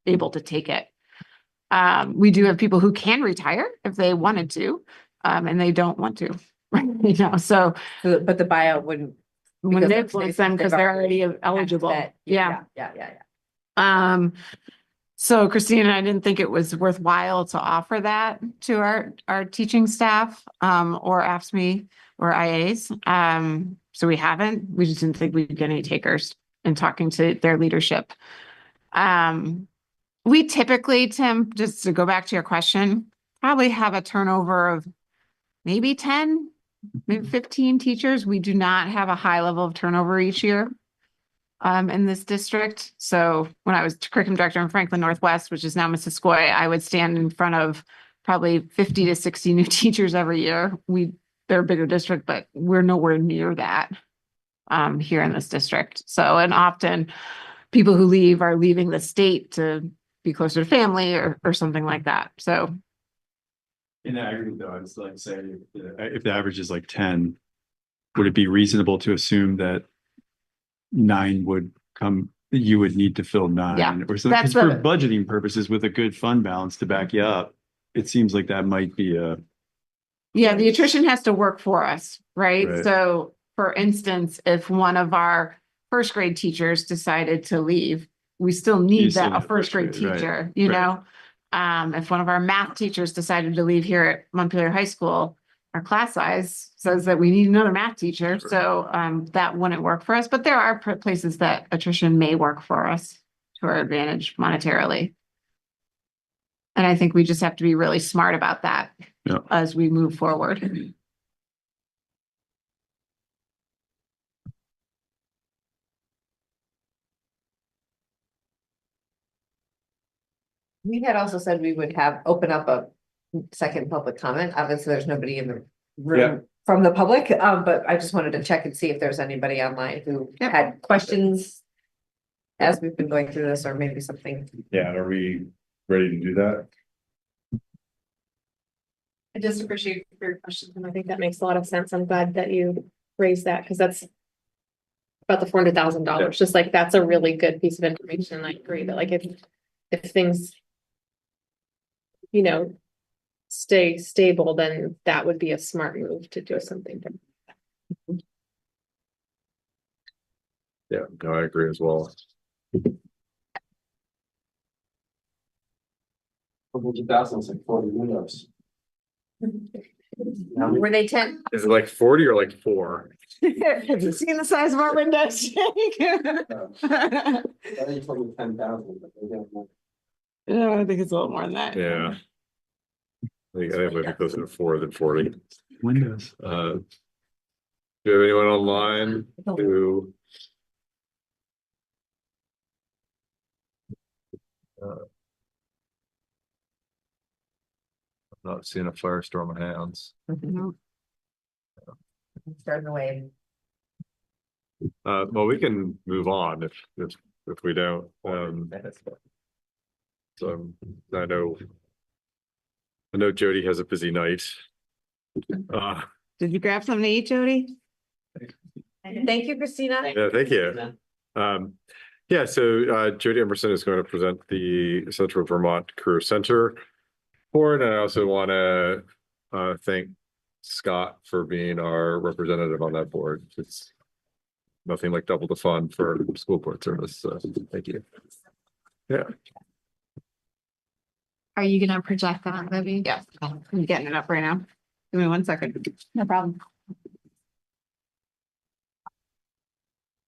able to take it. We do have people who can retire if they wanted to, and they don't want to, so. But the buyout wouldn't wouldn't Because influence them because they're already eligible. Yeah. Yeah. So Christina, I didn't think it was worthwhile to offer that to our teaching staff, or AFSCME or IAs. So we haven't, we just didn't think we'd get any takers in talking to their leadership. We typically, Tim, just to go back to your question, probably have a turnover of maybe 10, maybe 15 teachers. We do not have a high level of turnover each year in this district. So when I was curriculum director in Franklin Northwest, which is now Missisquoi, I would stand in front of probably 50 to 60 new teachers every year. They're a bigger district, but we're nowhere near that here in this district. So, and often people who leave are leaving the state to be closer to family or something like that. So In aggregate though, I'd like say if the average is like 10, would it be reasonable to assume that 9 would come, you would need to fill 9 Yeah, or something? that's 'Cause for the- budgeting purposes with a good fund balance to back you up, it seems like that might be yeah, the attrition has to work for us, right? Right. So for instance, if one of our first grade teachers decided to leave, we still You need still that, a need a first grade first grade, right, teacher, you right. know? If one of our math teachers decided to leave here at Montpelier High School, our class size says that we need another math teacher. Sure. So that wouldn't work for us, but there are places that attrition may work for us to our advantage monetarily. And I think we just have to be really smart about that Yeah. as we move forward. We had also said we would open up a second public comment. Obviously, there's nobody in the room from the public, but I just wanted to check and see if there's anybody online who Yep. had questions as we've been going through this, or maybe something. Yeah, are we ready to do that? I just appreciate your question, and I think that makes a lot of sense. I'm glad that you raised that, because that's about the $400,000, just like, that's a really good piece of information. I agree that like if things, you know, stay stable, then that would be a smart move to do something. Yeah, no, I agree as well. 100,000 is like 40 windows. Were they 10? Is it like 40 or like 4? Have you seen the size of our windows? I think it's only 10,000, but they don't know. No, I think it's a little more than that. Yeah. I think it might be closer to 4 than 40. Windows. Do you have anyone online who? I'm not seeing a firestorm of hands. Starting the wave. Well, we can move on if we don't. So I know Jody has a busy night. Did you grab something to eat, Jody? Thank you, Christina. Yeah, thank you. Yeah, so Jody Emerson is going to present the Central Vermont Career Center board, and I also want to thank Scott for being our representative on that board. It's nothing like double the fun for school board service. So thank you. Yeah. Are you gonna project that, Libby? Yeah, I'm getting it up right now. Give me 1 second. It's No problem.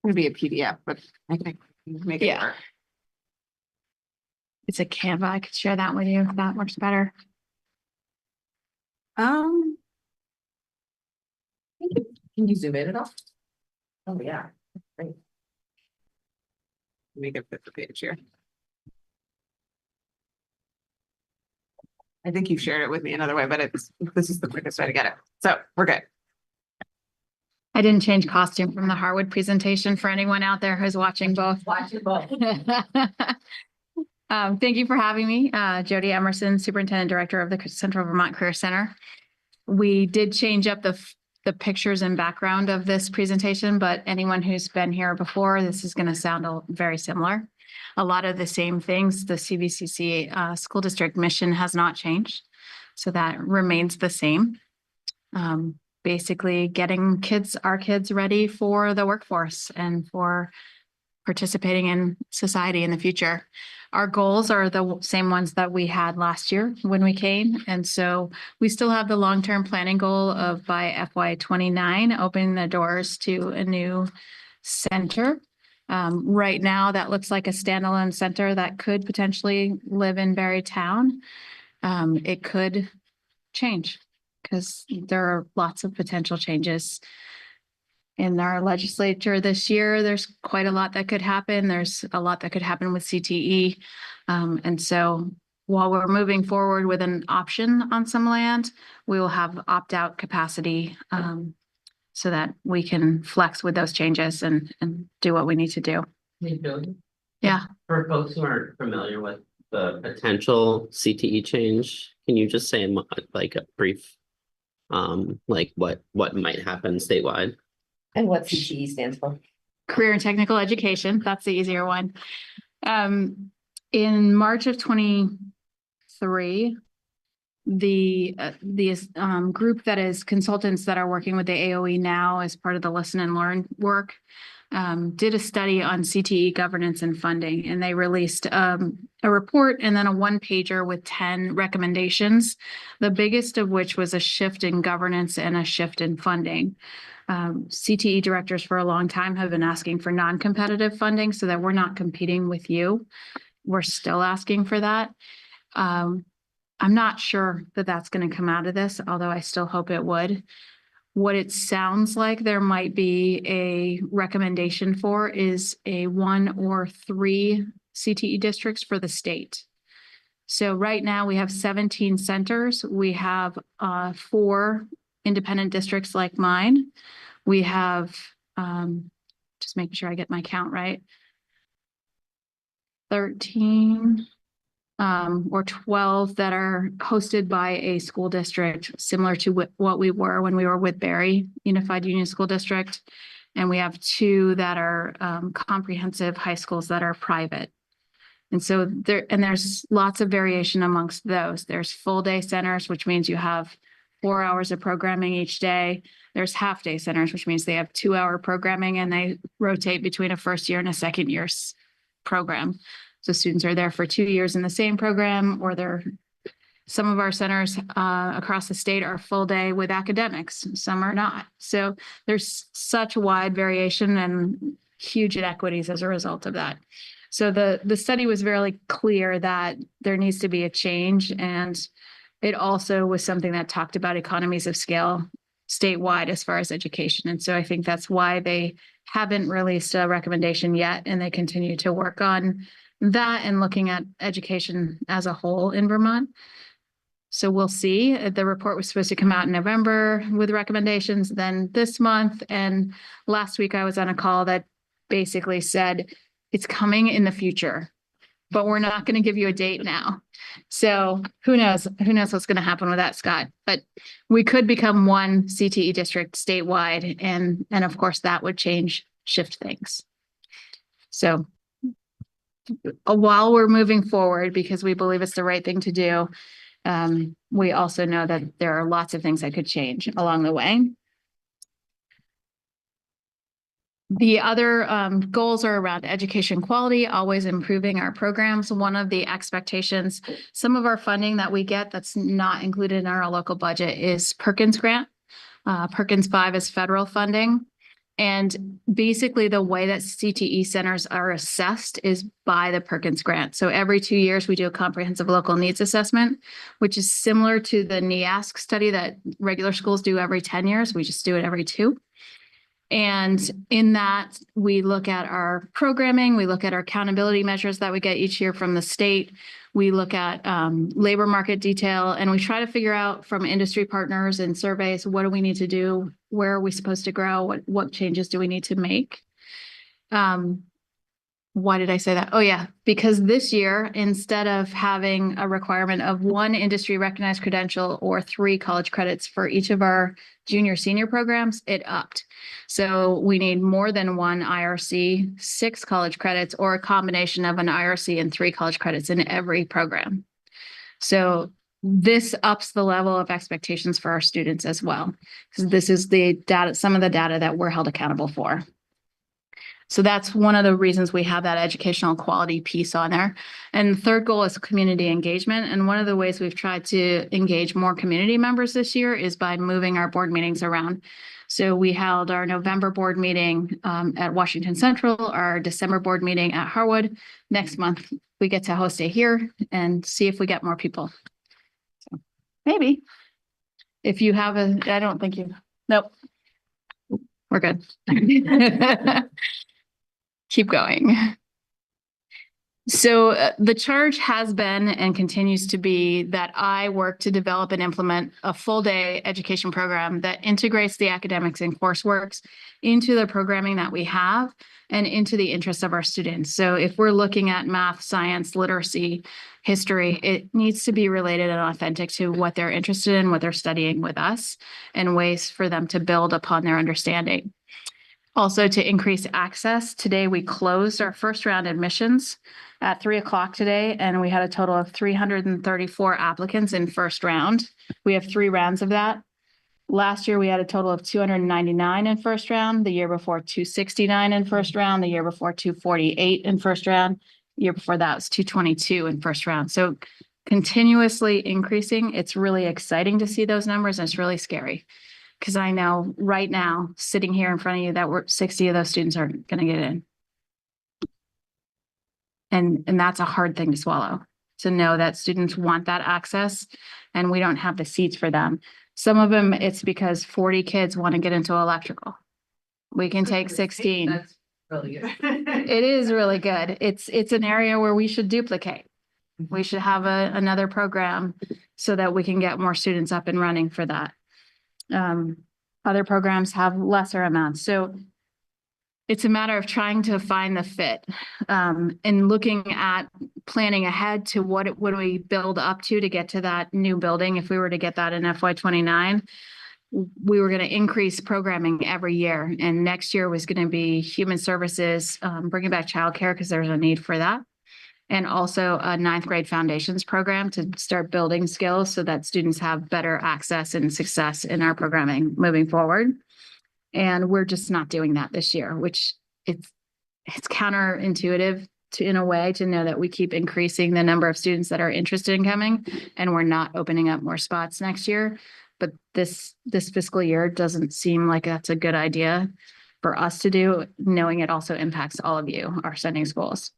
gonna be a PDF, but I think we can make it Yeah. work. It's a Canva. I could share that with you if that works better. Um, Can you zoom in at all? Oh, yeah. make it fit the page here. I think you shared it with me another way, but this is the quickest way to get it. So we're good. I didn't change costume from the Harwood presentation for anyone out there who's watching both. Thank you for having me. Jody Emerson, Superintendent Director of the Central Vermont Career Center. We did change up the pictures and background of this presentation, but anyone who's been here before, this is going to sound very similar. A lot of the same things. The CVCC school district mission has not changed, so that remains the same. basically getting our kids ready for the workforce and for participating in society in the future. Our goals are the same ones that we had last year when we came. And so we still have the long-term planning goal of by FY29, opening the doors to a new center. Right now, that looks like a standalone center that could potentially live in Barry Town. It could change because there are lots of potential changes in our legislature this year. There's quite a lot that could happen. There's a lot that could happen with CTE. And so while we're moving forward with an option on some land, we will have opt-out capacity so that we can flex with those changes and do what we need to do. Hey, Billy, Yeah. for folks who aren't familiar with the potential CTE change, can you just say like a brief, like what might happen statewide? And what CTE stands for? Career and technical education. That's the easier one. In March of 23, the group that is consultants that are working with the AOE now as part of the Listen and Learn work did a study on CTE governance and funding, and they released a report and then a one-pager with 10 recommendations, the biggest of which was a shift in governance and a shift in funding. CTE directors for a long time have been asking for non-competitive funding so that we're not competing with you. We're still asking for that. I'm not sure that that's going to come out of this, although I still hope it would. What it sounds like there might be a recommendation for is a 1 or 3 CTE districts for the state. So right now we have 17 centers. We have 4 independent districts like mine. We have, just making sure I get my count right, 13 or 12 that are hosted by a school district, similar to what we were when we were with Barry Unified Union School District. And we have 2 that are comprehensive high schools that are private. And so there's lots of variation amongst those. There's full day centers, which means you have 4 hours of programming each day. There's half day centers, which means they have 2-hour programming and they rotate between a first year and a second year's program. So students are there for 2 years in the same program, or some of our centers across the state are full day with academics. Some are not. So there's such wide variation and huge inequities as a result of that. So the study was very clear that there needs to be a change, and it also was something that talked about economies of scale statewide as far as education. And so I think that's why they haven't released a recommendation yet, and they continue to work on that and looking at education as a whole in Vermont. So we'll see. The report was supposed to come out in November with recommendations, then this month. And last week I was on a call that basically said it's coming in the future, but we're not going to give you a date now. So who knows what's going to happen with that, Scott, but we could become one CTE district statewide. And of course that would shift things. So while we're moving forward, because we believe it's the right thing to do, we also know that there are lots of things that could change along the way. The other goals are around education quality, always improving our programs. One of the expectations, some of our funding that we get that's not included in our local budget is Perkins grant. Perkins 5 is federal funding. And basically the way that CTE centers are assessed is by the Perkins grant. So every 2 years we do a comprehensive local needs assessment, which is similar to the NEASC study that regular schools do every 10 years. We just do it every 2. And in that, we look at our programming, we look at our accountability measures that we get each year from the state. We look at labor market detail, and we try to figure out from industry partners and surveys, what do we need to do? Where are we supposed to grow? What changes do we need to make? Why did I say that? Oh yeah, because this year, instead of having a requirement of 1 industry recognized credential or 3 college credits for each of our junior senior programs, it upped. So we need more than 1 IRC, 6 college credits, or a combination of an IRC and 3 college credits in every program. So this ups the level of expectations for our students as well. Because this is the data, some of the data that we're held accountable for. So that's one of the reasons we have that educational quality piece on there. And the third goal is community engagement. And one of the ways we've tried to engage more community members this year is by moving our board meetings around. So we held our November board meeting at Washington Central, our December board meeting at Harwood. Next month, we get to host it here and see if we get more people. So maybe if you have I don't think you, nope. We're good. Keep going. So the charge has been and continues to be that I work to develop and implement a full day education program that integrates the academics and courseworks into the programming that we have and into the interests of our students. So if we're looking at math, science, literacy, history, it needs to be related and authentic to what they're interested in, what they're studying with us, and ways for them to build upon their understanding. Also, to increase access, today we closed our first round admissions at 3:00 today, and we had a total of 334 applicants in first round. We have 3 rounds of that. Last year, we had a total of 299 in first round, the year before 269 in first round, the year before 248 in first round, the year before that was 222 in first round. So continuously increasing. It's really exciting to see those numbers, and it's really scary. Because I know right now, sitting here in front of you, that 60 of those students are going to get in. And that's a hard thing to swallow, to know that students want that access and we don't have the seats for them. Some of them, it's because 40 kids want to get into electrical. We can take 16. That's really good. It is really good. It's an area where we should duplicate. We should have another program so that we can get more students up and running for that. Other programs have lesser amounts. So it's a matter of trying to find the fit, and looking at planning ahead to what do we build up to get to that new building. If we were to get that in FY29, we were going to increase programming every year. And next year was going to be human services, bringing back childcare because there's a need for that. And also a 9th grade foundations program to start building skills so that students have better access and success in our programming moving forward. And we're just not doing that this year, which it's counterintuitive in a way to know that we keep increasing the number of students that are interested in coming and we're not opening up more spots next year. But this fiscal year doesn't seem like that's a good idea for us to do, knowing it also impacts all of you, our sending schools.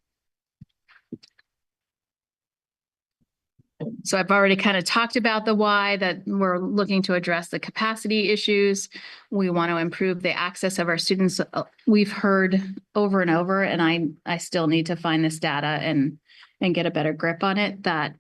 So I've already kind of talked about the why, that we're looking to address the capacity issues. We want to improve the access of our students. We've heard over and over, and I still need to find this data and get a better grip on it, that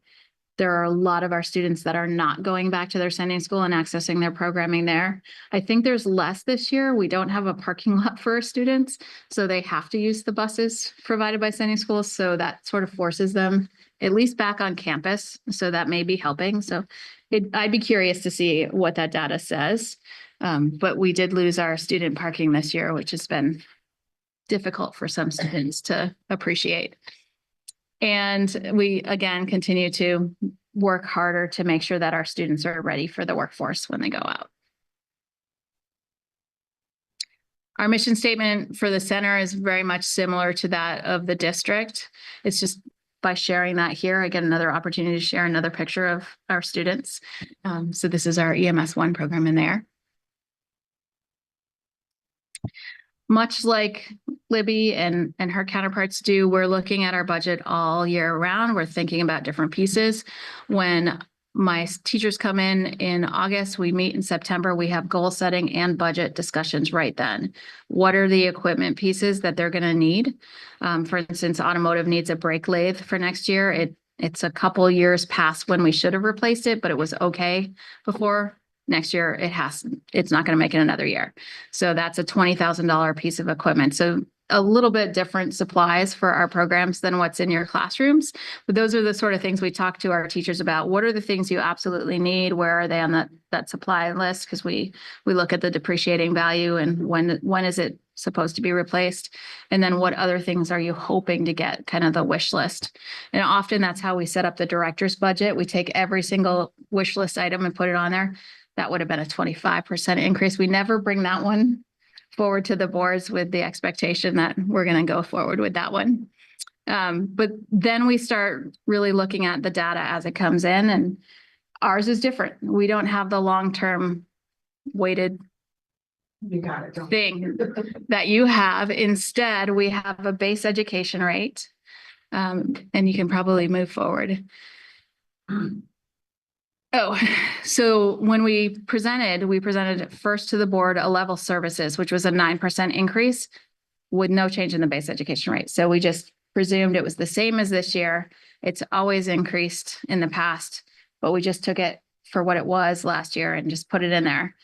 there are a lot of our students that are not going back to their sending school and accessing their programming there. I think there's less this year. We don't have a parking lot for our students, so they have to use the buses provided by sending schools. So that sort of forces them at least back on campus. So that may be helping. So I'd be curious to see what that data says. But we did lose our student parking this year, which has been difficult for some students to appreciate. And we, again, continue to work harder to make sure that our students are ready for the workforce when they go out. Our mission statement for the center is very much similar to that of the district. It's just by sharing that here, I get another opportunity to share another picture of our students. So this is our EMS 1 program in there. Much like Libby and her counterparts do, we're looking at our budget all year round. We're thinking about different pieces. When my teachers come in August, we meet in September, we have goal setting and budget discussions right then. What are the equipment pieces that they're going to need? For instance, automotive needs a brake lathe for next year. It's a couple years past when we should have replaced it, but it was okay before. Next year, it's not going to make it another year. So that's a $20,000 piece of equipment. So a little bit different supplies for our programs than what's in your classrooms. But those are the sort of things we talk to our teachers about. What are the things you absolutely need? Where are they on that supply list? Because we look at the depreciating value and when is it supposed to be replaced? And then what other things are you hoping to get, kind of the wish list? And often that's how we set up the director's budget. We take every single wish list item and put it on there. That would have been a 25% increase. We never bring that one forward to the boards with the expectation that we're going to go forward with that one. But then we start really looking at the data as it comes in, and ours is different. We don't have the long-term weighted You got it. thing that you have. Instead, we have a base education rate. And you can probably move forward. Oh, so when we presented first to the board a level services, which was a 9% increase with no change in the base education rate. So we just presumed it was the same as this year. It's always increased in the past, but we just took it for what it was last year and just put it in there.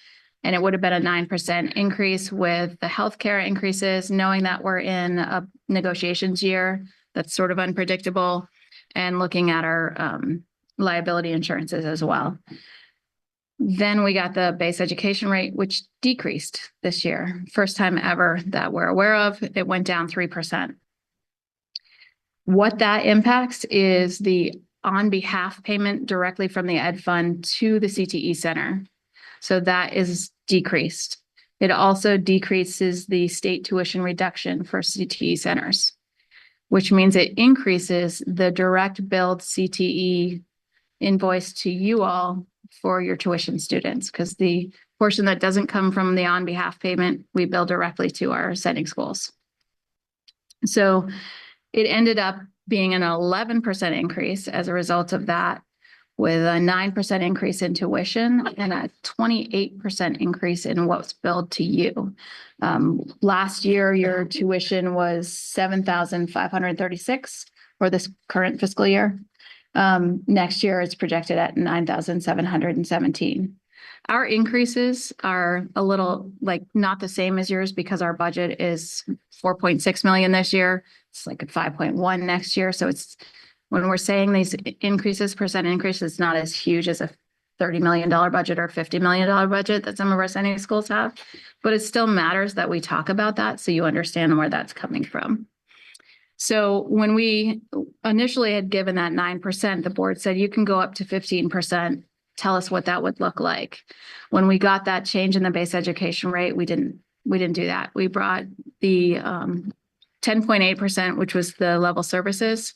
And it would have been a 9% increase with the healthcare increases, knowing that we're in a negotiations year that's sort of unpredictable, and looking at our liability insurances as well. Then we got the base education rate, which decreased this year. First time ever that we're aware of. It went down 3%. What that impacts is the on behalf payment directly from the ed fund to the CTE center. So that is decreased. It also decreases the state tuition reduction for CTE centers, which means it increases the direct billed CTE invoice to you all for your tuition students, because the portion that doesn't come from the on behalf payment, we bill directly to our sending schools. So it ended up being an 11% increase as a result of that, with a 9% increase in tuition and a 28% increase in what's billed to you. Last year, your tuition was $7,536 for this current fiscal year. Next year, it's projected at $9,717. Our increases are a little like not the same as yours because our budget is 4.6 million this year. It's like a 5.1 next year. So it's, when we're saying these increases, percent increases, it's not as huge as a $30 million budget or $50 million budget that some of our sending schools have, but it still matters that we talk about that so you understand where that's coming from. So when we initially had given that 9%, the board said you can go up to 15%. Tell us what that would look like. When we got that change in the base education rate, we didn't do that. We brought the 10.8%, which was the level services,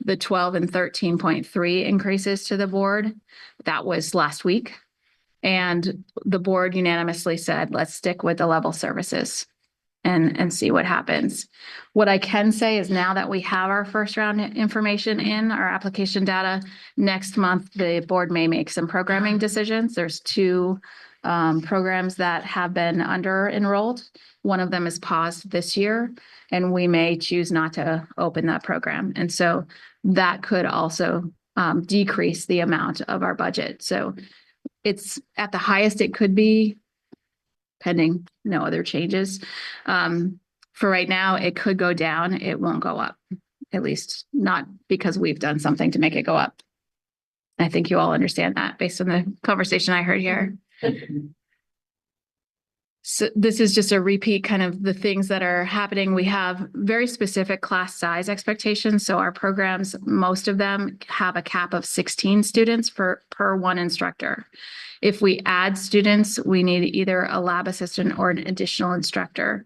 the 12 and 13.3 increases to the board. That was last week. And the board unanimously said, let's stick with the level services and see what happens. What I can say is now that we have our first round information in our application data, next month, the board may make some programming decisions. There's two programs that have been under enrolled. One of them is paused this year, and we may choose not to open that program. And so that could also decrease the amount of our budget. So it's at the highest it could be, pending no other changes. For right now, it could go down. It won't go up, at least not because we've done something to make it go up. I think you all understand that based on the conversation I heard here. So this is just a repeat kind of the things that are happening. We have very specific class size expectations. So our programs, most of them have a cap of 16 students per one instructor. If we add students, we need either a lab assistant or an additional instructor.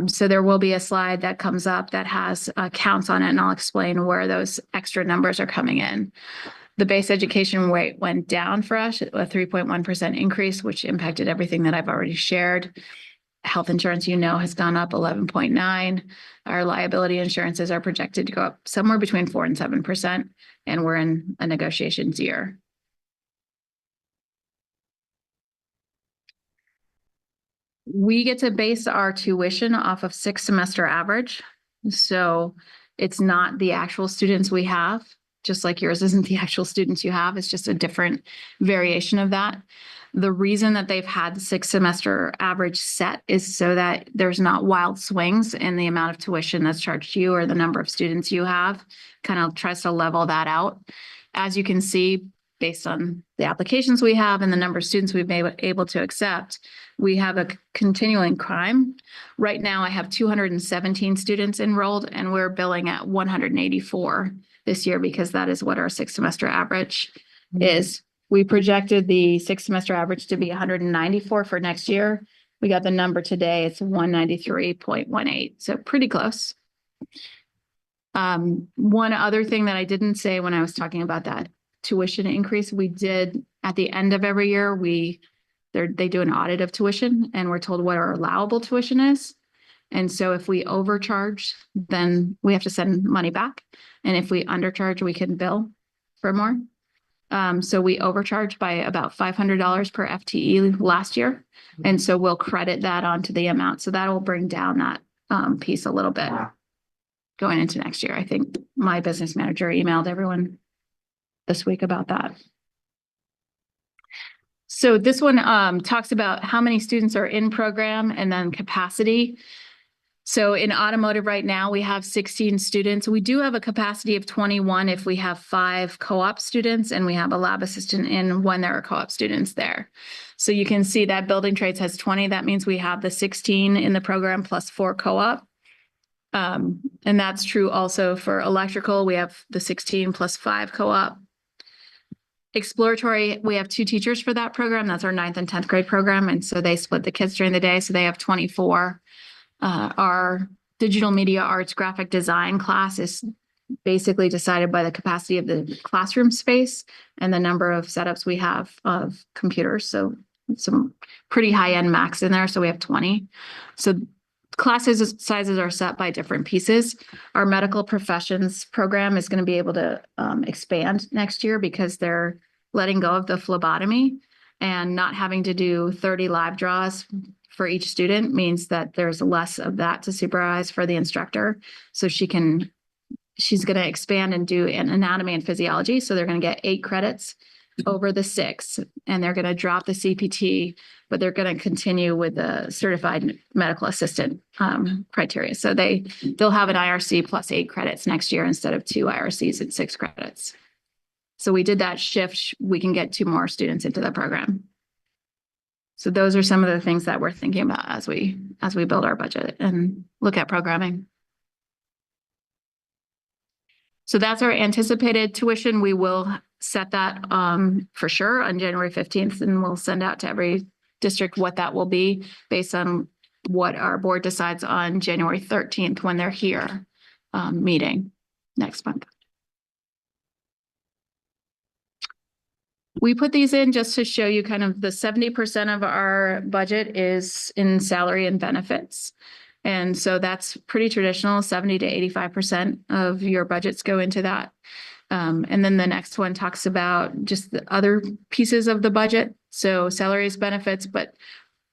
So there will be a slide that comes up that has counts on it, and I'll explain where those extra numbers are coming in. The base education rate went down for us, a 3.1% increase, which impacted everything that I've already shared. Health insurance, has gone up 11.9. Our liability insurances are projected to go up somewhere between 4 and 7%, and we're in a negotiations year. We get to base our tuition off of 6-semester average. So it's not the actual students we have, just like yours isn't the actual students you have. It's just a different variation of that. The reason that they've had the 6-semester average set is so that there's not wild swings in the amount of tuition that's charged to you or the number of students you have. Kind of tries to level that out. As you can see, based on the applications we have and the number of students we've been able to accept, we have a continuing climb. Right now, I have 217 students enrolled, and we're billing at 184 this year because that is what our 6-semester average is. We projected the 6-semester average to be 194 for next year. We got the number today. It's 193.18, so pretty close. One other thing that I didn't say when I was talking about that tuition increase, we did at the end of every year, they do an audit of tuition, and we're told what our allowable tuition is. And so if we overcharge, then we have to send money back. And if we undercharge, we can bill for more. So we overcharged by about $500 per FTE last year. And so we'll credit that onto the amount. So that will bring down that piece a little bit going into next year. I think my business manager emailed everyone this week about that. So this one talks about how many students are in program and then capacity. So in automotive right now, we have 16 students. We do have a capacity of 21 if we have 5 co-op students and we have a lab assistant in when there are co-op students there. So you can see that building trades has 20. That means we have the 16 in the program plus 4 co-op. And that's true also for electrical. We have the 16 plus 5 co-op. Exploratory, we have 2 teachers for that program. That's our 9th and 10th grade program. And so they split the kids during the day. So they have 24. Our digital media arts graphic design class is basically decided by the capacity of the classroom space and the number of setups we have of computers. So some pretty high-end Macs in there. So we have 20. So classes sizes are set by different pieces. Our medical professions program is going to be able to expand next year because they're letting go of the phlebotomy, and not having to do 30 live draws for each student means that there's less of that to supervise for the instructor. So she's going to expand and do an anatomy and physiology. So they're going to get 8 credits over the 6, and they're going to drop the CPT, but they're going to continue with the certified medical assistant criteria. So they'll have an IRC plus 8 credits next year instead of 2 IRCs and 6 credits. So we did that shift. We can get 2 more students into the program. So those are some of the things that we're thinking about as we build our budget and look at programming. So that's our anticipated tuition. We will set that for sure on January 15th, and we'll send out to every district what that will be based on what our board decides on January 13th when they're here meeting next month. We put these in just to show you kind of the 70% of our budget is in salary and benefits. And so that's pretty traditional, 70 to 85% of your budgets go into that. And then the next one talks about just the other pieces of the budget. So salaries, benefits, but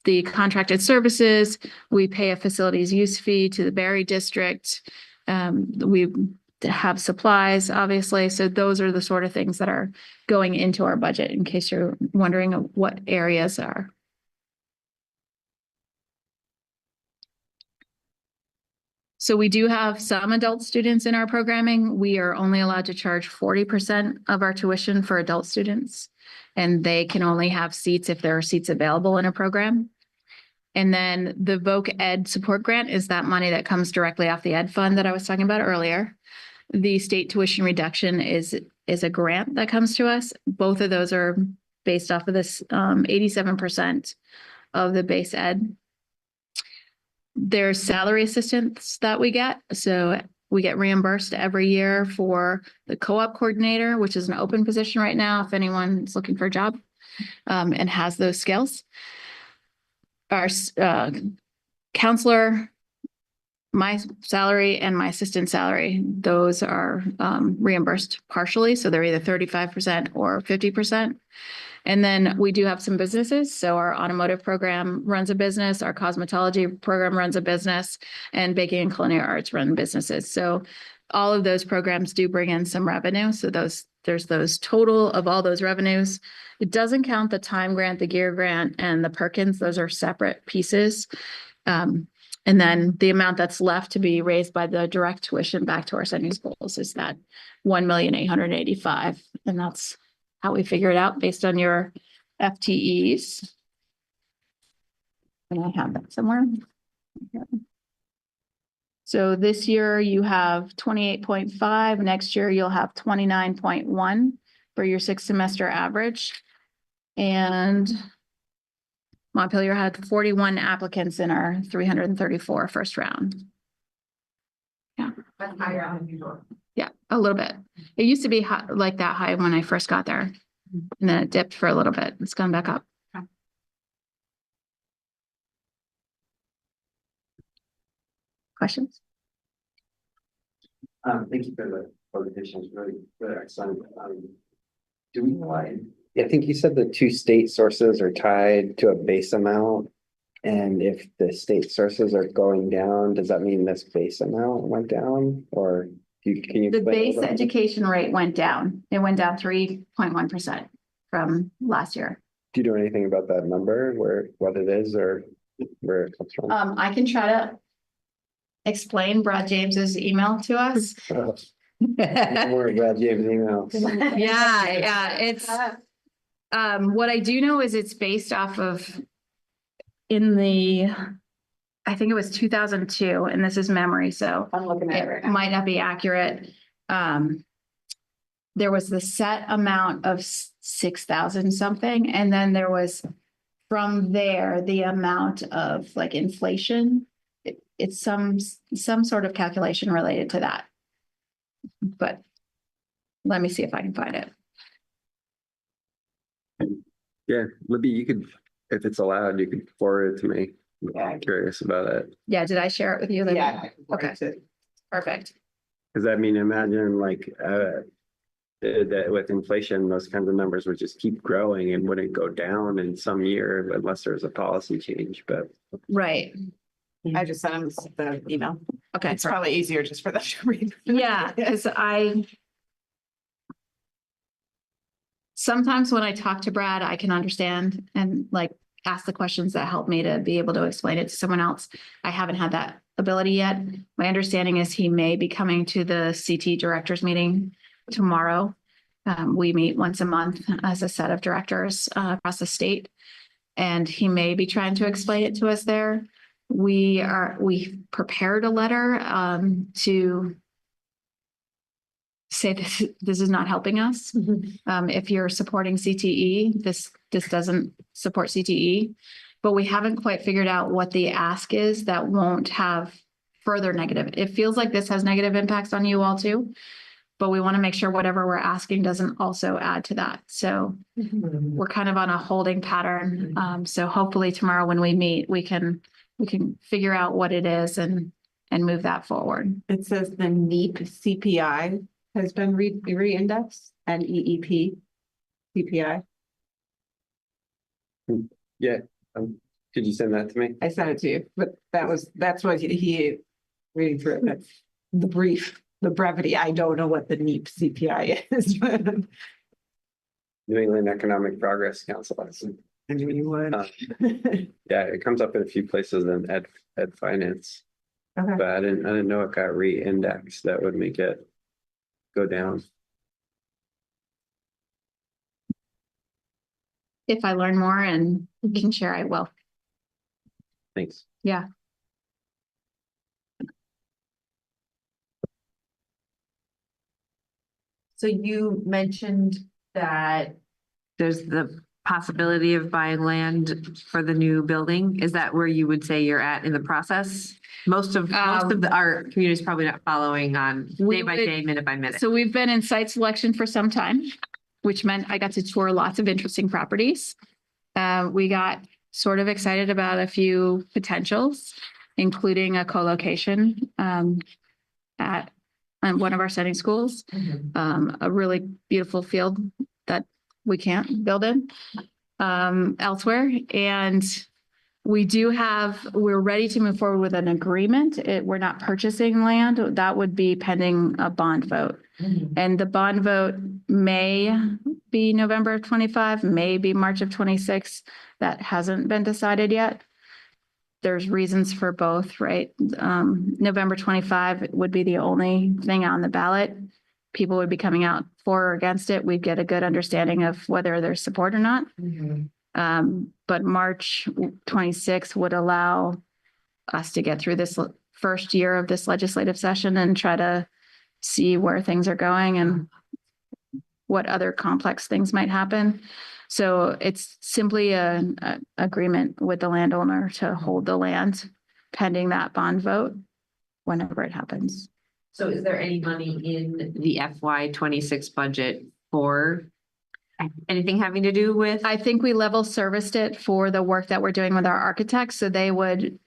the contracted services, we pay a facilities use fee to the Barry district. We have supplies, obviously. So those are the sort of things that are going into our budget, in case you're wondering what areas are. So we do have some adult students in our programming. We are only allowed to charge 40% of our tuition for adult students, and they can only have seats if there are seats available in a program. And then the Voc Ed support grant is that money that comes directly off the ed fund that I was talking about earlier. The state tuition reduction is a grant that comes to us. Both of those are based off of this 87% of the base ed. There's salary assistance that we get. So we get reimbursed every year for the co-op coordinator, which is an open position right now if anyone's looking for a job and has those skills. Our counselor, my salary and my assistant salary, those are reimbursed partially. So they're either 35% or 50%. And then we do have some businesses. So our automotive program runs a business, our cosmetology program runs a business, and baking and culinary arts run businesses. So all of those programs do bring in some revenue. So there's those total of all those revenues. It doesn't count the time grant, the gear grant, and the Perkins. Those are separate pieces. And then the amount that's left to be raised by the direct tuition back to our sending schools is that $1,885,000. And that's how we figure it out based on your FTEs. And I have that somewhere. So this year you have 28.5, next year you'll have 29.1 for your 6-semester average. And Montpelier had 41 applicants in our 334 first round. Yeah. That's higher than usual. Yeah, a little bit. It used to be like that high when I first got there. And then it dipped for a little bit. It's gone back up. Questions? Thank you for the presentation. It's really, really excellent. Do we know why? I think you said the two state sources are tied to a base amount. And if the state sources are going down, does that mean this base amount went down, or can you? The explain a base little bit? education rate went down. It went down 3.1% from last year. Do you know anything about that number, what it is or where it comes from? I can try to explain Brad James's email to us. More Brad James emails. Yeah, it's, what I do know is it's based off of I think it was 2002, and this is memory, so I'm looking at it right it now. might not be accurate. There was the set amount of 6,000 something, and then there was from there, the amount of like inflation. It's some sort of calculation related to that. But let me see if I can find it. Yeah, Libby, you could, if it's allowed, you could forward it to me. Yeah. I'm curious about it. Yeah, did I share it with you? Libby? Yeah. Okay. Perfect. Cause I mean, imagine like, that with inflation, those kinds of numbers would just keep growing and wouldn't go down in some year unless there's a policy change, but. Right. I just sent him the email. Okay. It's probably easier just for them to read. Yeah, because sometimes when I talk to Brad, I can understand and like ask the questions that help me to be able to explain it to someone else. I haven't had that ability yet. My understanding is he may be coming to the CT directors meeting tomorrow. We meet once a month as a set of directors across the state, and he may be trying to explain it to us there. We prepared a letter to say this is not helping us. If you're supporting CTE, this doesn't support CTE, but we haven't quite figured out what the ask is that won't have further negative. It feels like this has negative impacts on you all too, but we want to make sure whatever we're asking doesn't also add to that. So we're kind of on a holding pattern. So hopefully tomorrow when we meet, we can figure out what it is and move that forward. It says the NEEP CPI has been re-indexed and NEEP CPI. Yeah, could you send that to me? I sent it to you, but that's what he reading through it. That's the brief, the brevity. I don't know what the NEEP CPI is. New England Economic Progress Council. I knew you would. Yeah, it comes up in a few places in ed finance, Okay. but I didn't know it got re-indexed. That would make it go down. If I learn more and can share, I will. Thanks. Yeah. So you mentioned that there's the possibility of buying land for the new building. Is that where you would say you're at in the process? Most of our community is probably not following on We day by would- day, minute by minute. So we've been in site selection for some time, which meant I got to tour lots of interesting properties. We got sort of excited about a few potentials, including a co-location at one of our setting schools, a really beautiful field that we can't build in elsewhere. And we're ready to move forward with an agreement. We're not purchasing land. That would be pending a bond vote. And the bond vote may be November of 25, may be March of 26. That hasn't been decided yet. There's reasons for both, right? November 25 would be the only thing on the ballot. people would be coming out for or against it. We'd get a good understanding of whether there's support or not. But March 26th would allow us to get through this first year of this legislative session and try to see where things are going and what other complex things might happen. So it's simply an agreement with the landowner to hold the land pending that bond vote whenever it happens. So is there any money in the FY 26 budget for anything having to do with? I think we level serviced it for the work that we're doing with our architects. So they would,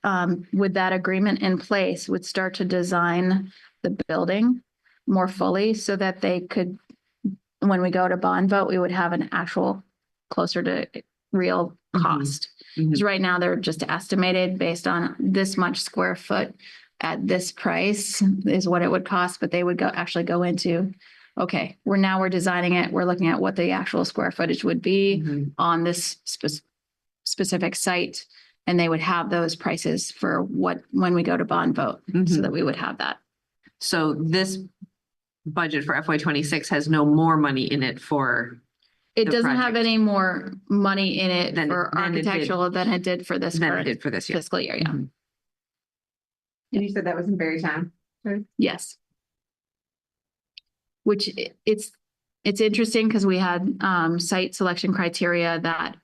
with that agreement in place, would start to design the building more fully so that they could, when we go to bond vote, we would have an actual closer to real cost. Because right now they're just estimated based on this much square foot at this price is what it would cost, but they would actually go into, okay, we're designing it. We're looking at what the actual square footage would be on this specific site. And they would have those prices for when we go to bond vote so that we would have that. So this budget for FY 26 has no more money in it for. It the doesn't have project. any more money in it Than for it did. architectural than it did for this Than it current did for this year. fiscal year. Yeah. And you said that was in Berrytown? Yes. Which it's interesting because we had site selection criteria that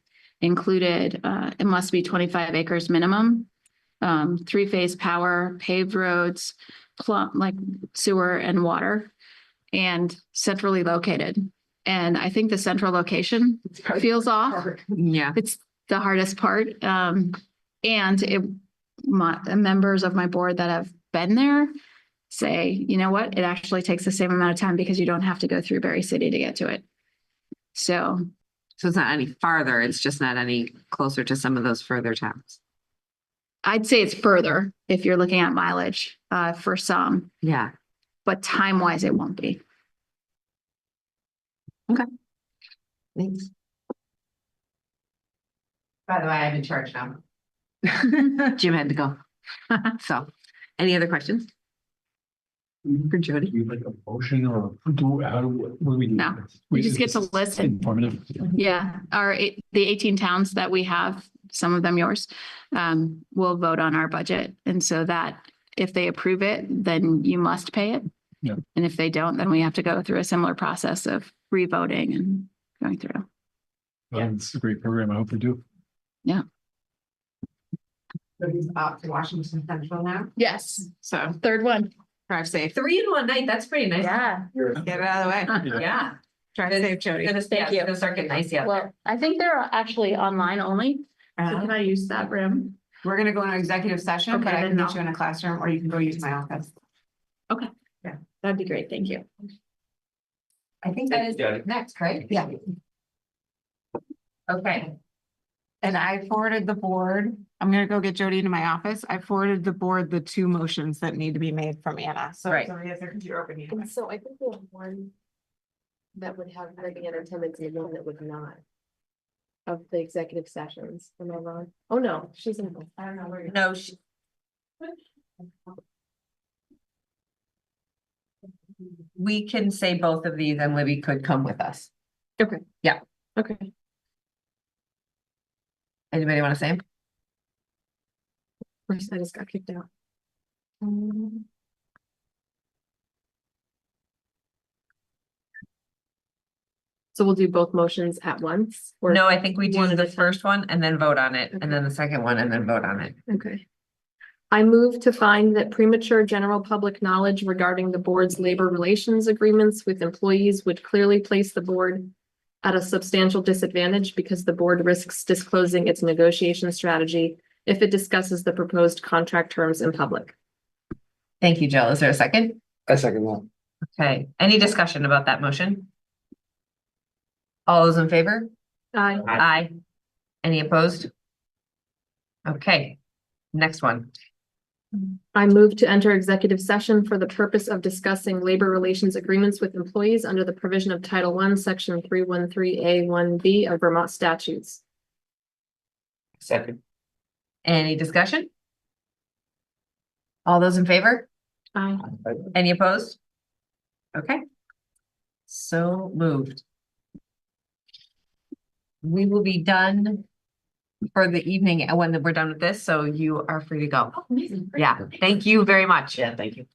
included it must be 25 acres minimum, 3-phase power, paved roads, like sewer and water, and centrally located. And I think the central location feels off. Yeah. It's the hardest part. Members of my board that have been there say, you know what, it actually takes the same amount of time because you don't have to go through Berry City to get to it. So it's not any farther. It's just not any closer to some of those further towns. I'd say it's further if you're looking at mileage for some, Yeah. but time-wise, it won't be. Thanks. By the way, I'm in charge now. Jim had to go. So, any other questions for Jody? We like a motion or what do we do? No, we just get to listen. Informative. Yeah, the 18 towns that we have, some of them yours, will vote on our budget. And so that if they approve it, then you must pay it. Yeah. And if they don't, then we have to go through a similar process of re-voting and going through. Well, it's a great program. I hope we do. Yeah. So he's off to Washington Central now, Yes. so Third one. drive safe. 3 in 1 night. That's pretty nice. Yeah. Get it out of the way. Yeah. Drive safe, Jody. Thank you. It's gonna start getting icy out there. Well, I think they're actually online only. So Uh, can I use that room? We're gonna go into executive session, Okay, but I then can no. meet you in a classroom or you can go use my office. That'd be great. Thank you. I think that is next, right? Yeah. Okay. And I forwarded the board, I'm gonna go get Jody into my office. I forwarded the board the 2 motions that need to be made from Anna. So Right. somebody has their computer open. And so I think we have one that would have regular attendance and one that would not. Of the executive sessions, am I wrong? Oh, no, she's in, I don't know where you're. No, we can say both of these and Libby could come with us. Okay. Yeah. Okay. Anybody want to say 'em? First, I just got kicked out. So we'll do both motions at once? or- No, I think we do One at the a time. first one and then vote on it, Okay. and then the second one and then vote on it. Okay. I move to find that premature general public knowledge regarding the board's labor relations agreements with employees would clearly place the board at a substantial disadvantage because the board risks disclosing its negotiation strategy if it discusses the proposed contract terms in public. Thank you, Jill. Is there a second? I second that. Okay, any discussion about that motion? All those in favor? Aye. Aye. Any opposed? Okay, next one. I move to enter executive session for the purpose of discussing labor relations agreements with employees under the provision of Title I, Section 313A1B of Vermont statutes. Second. Any discussion? All those in favor? Aye. Any opposed? Okay, So moved. We will be done for the evening when we're done with this, so you are free to go. Amazing. Yeah, thank you very much. Yeah, thank you.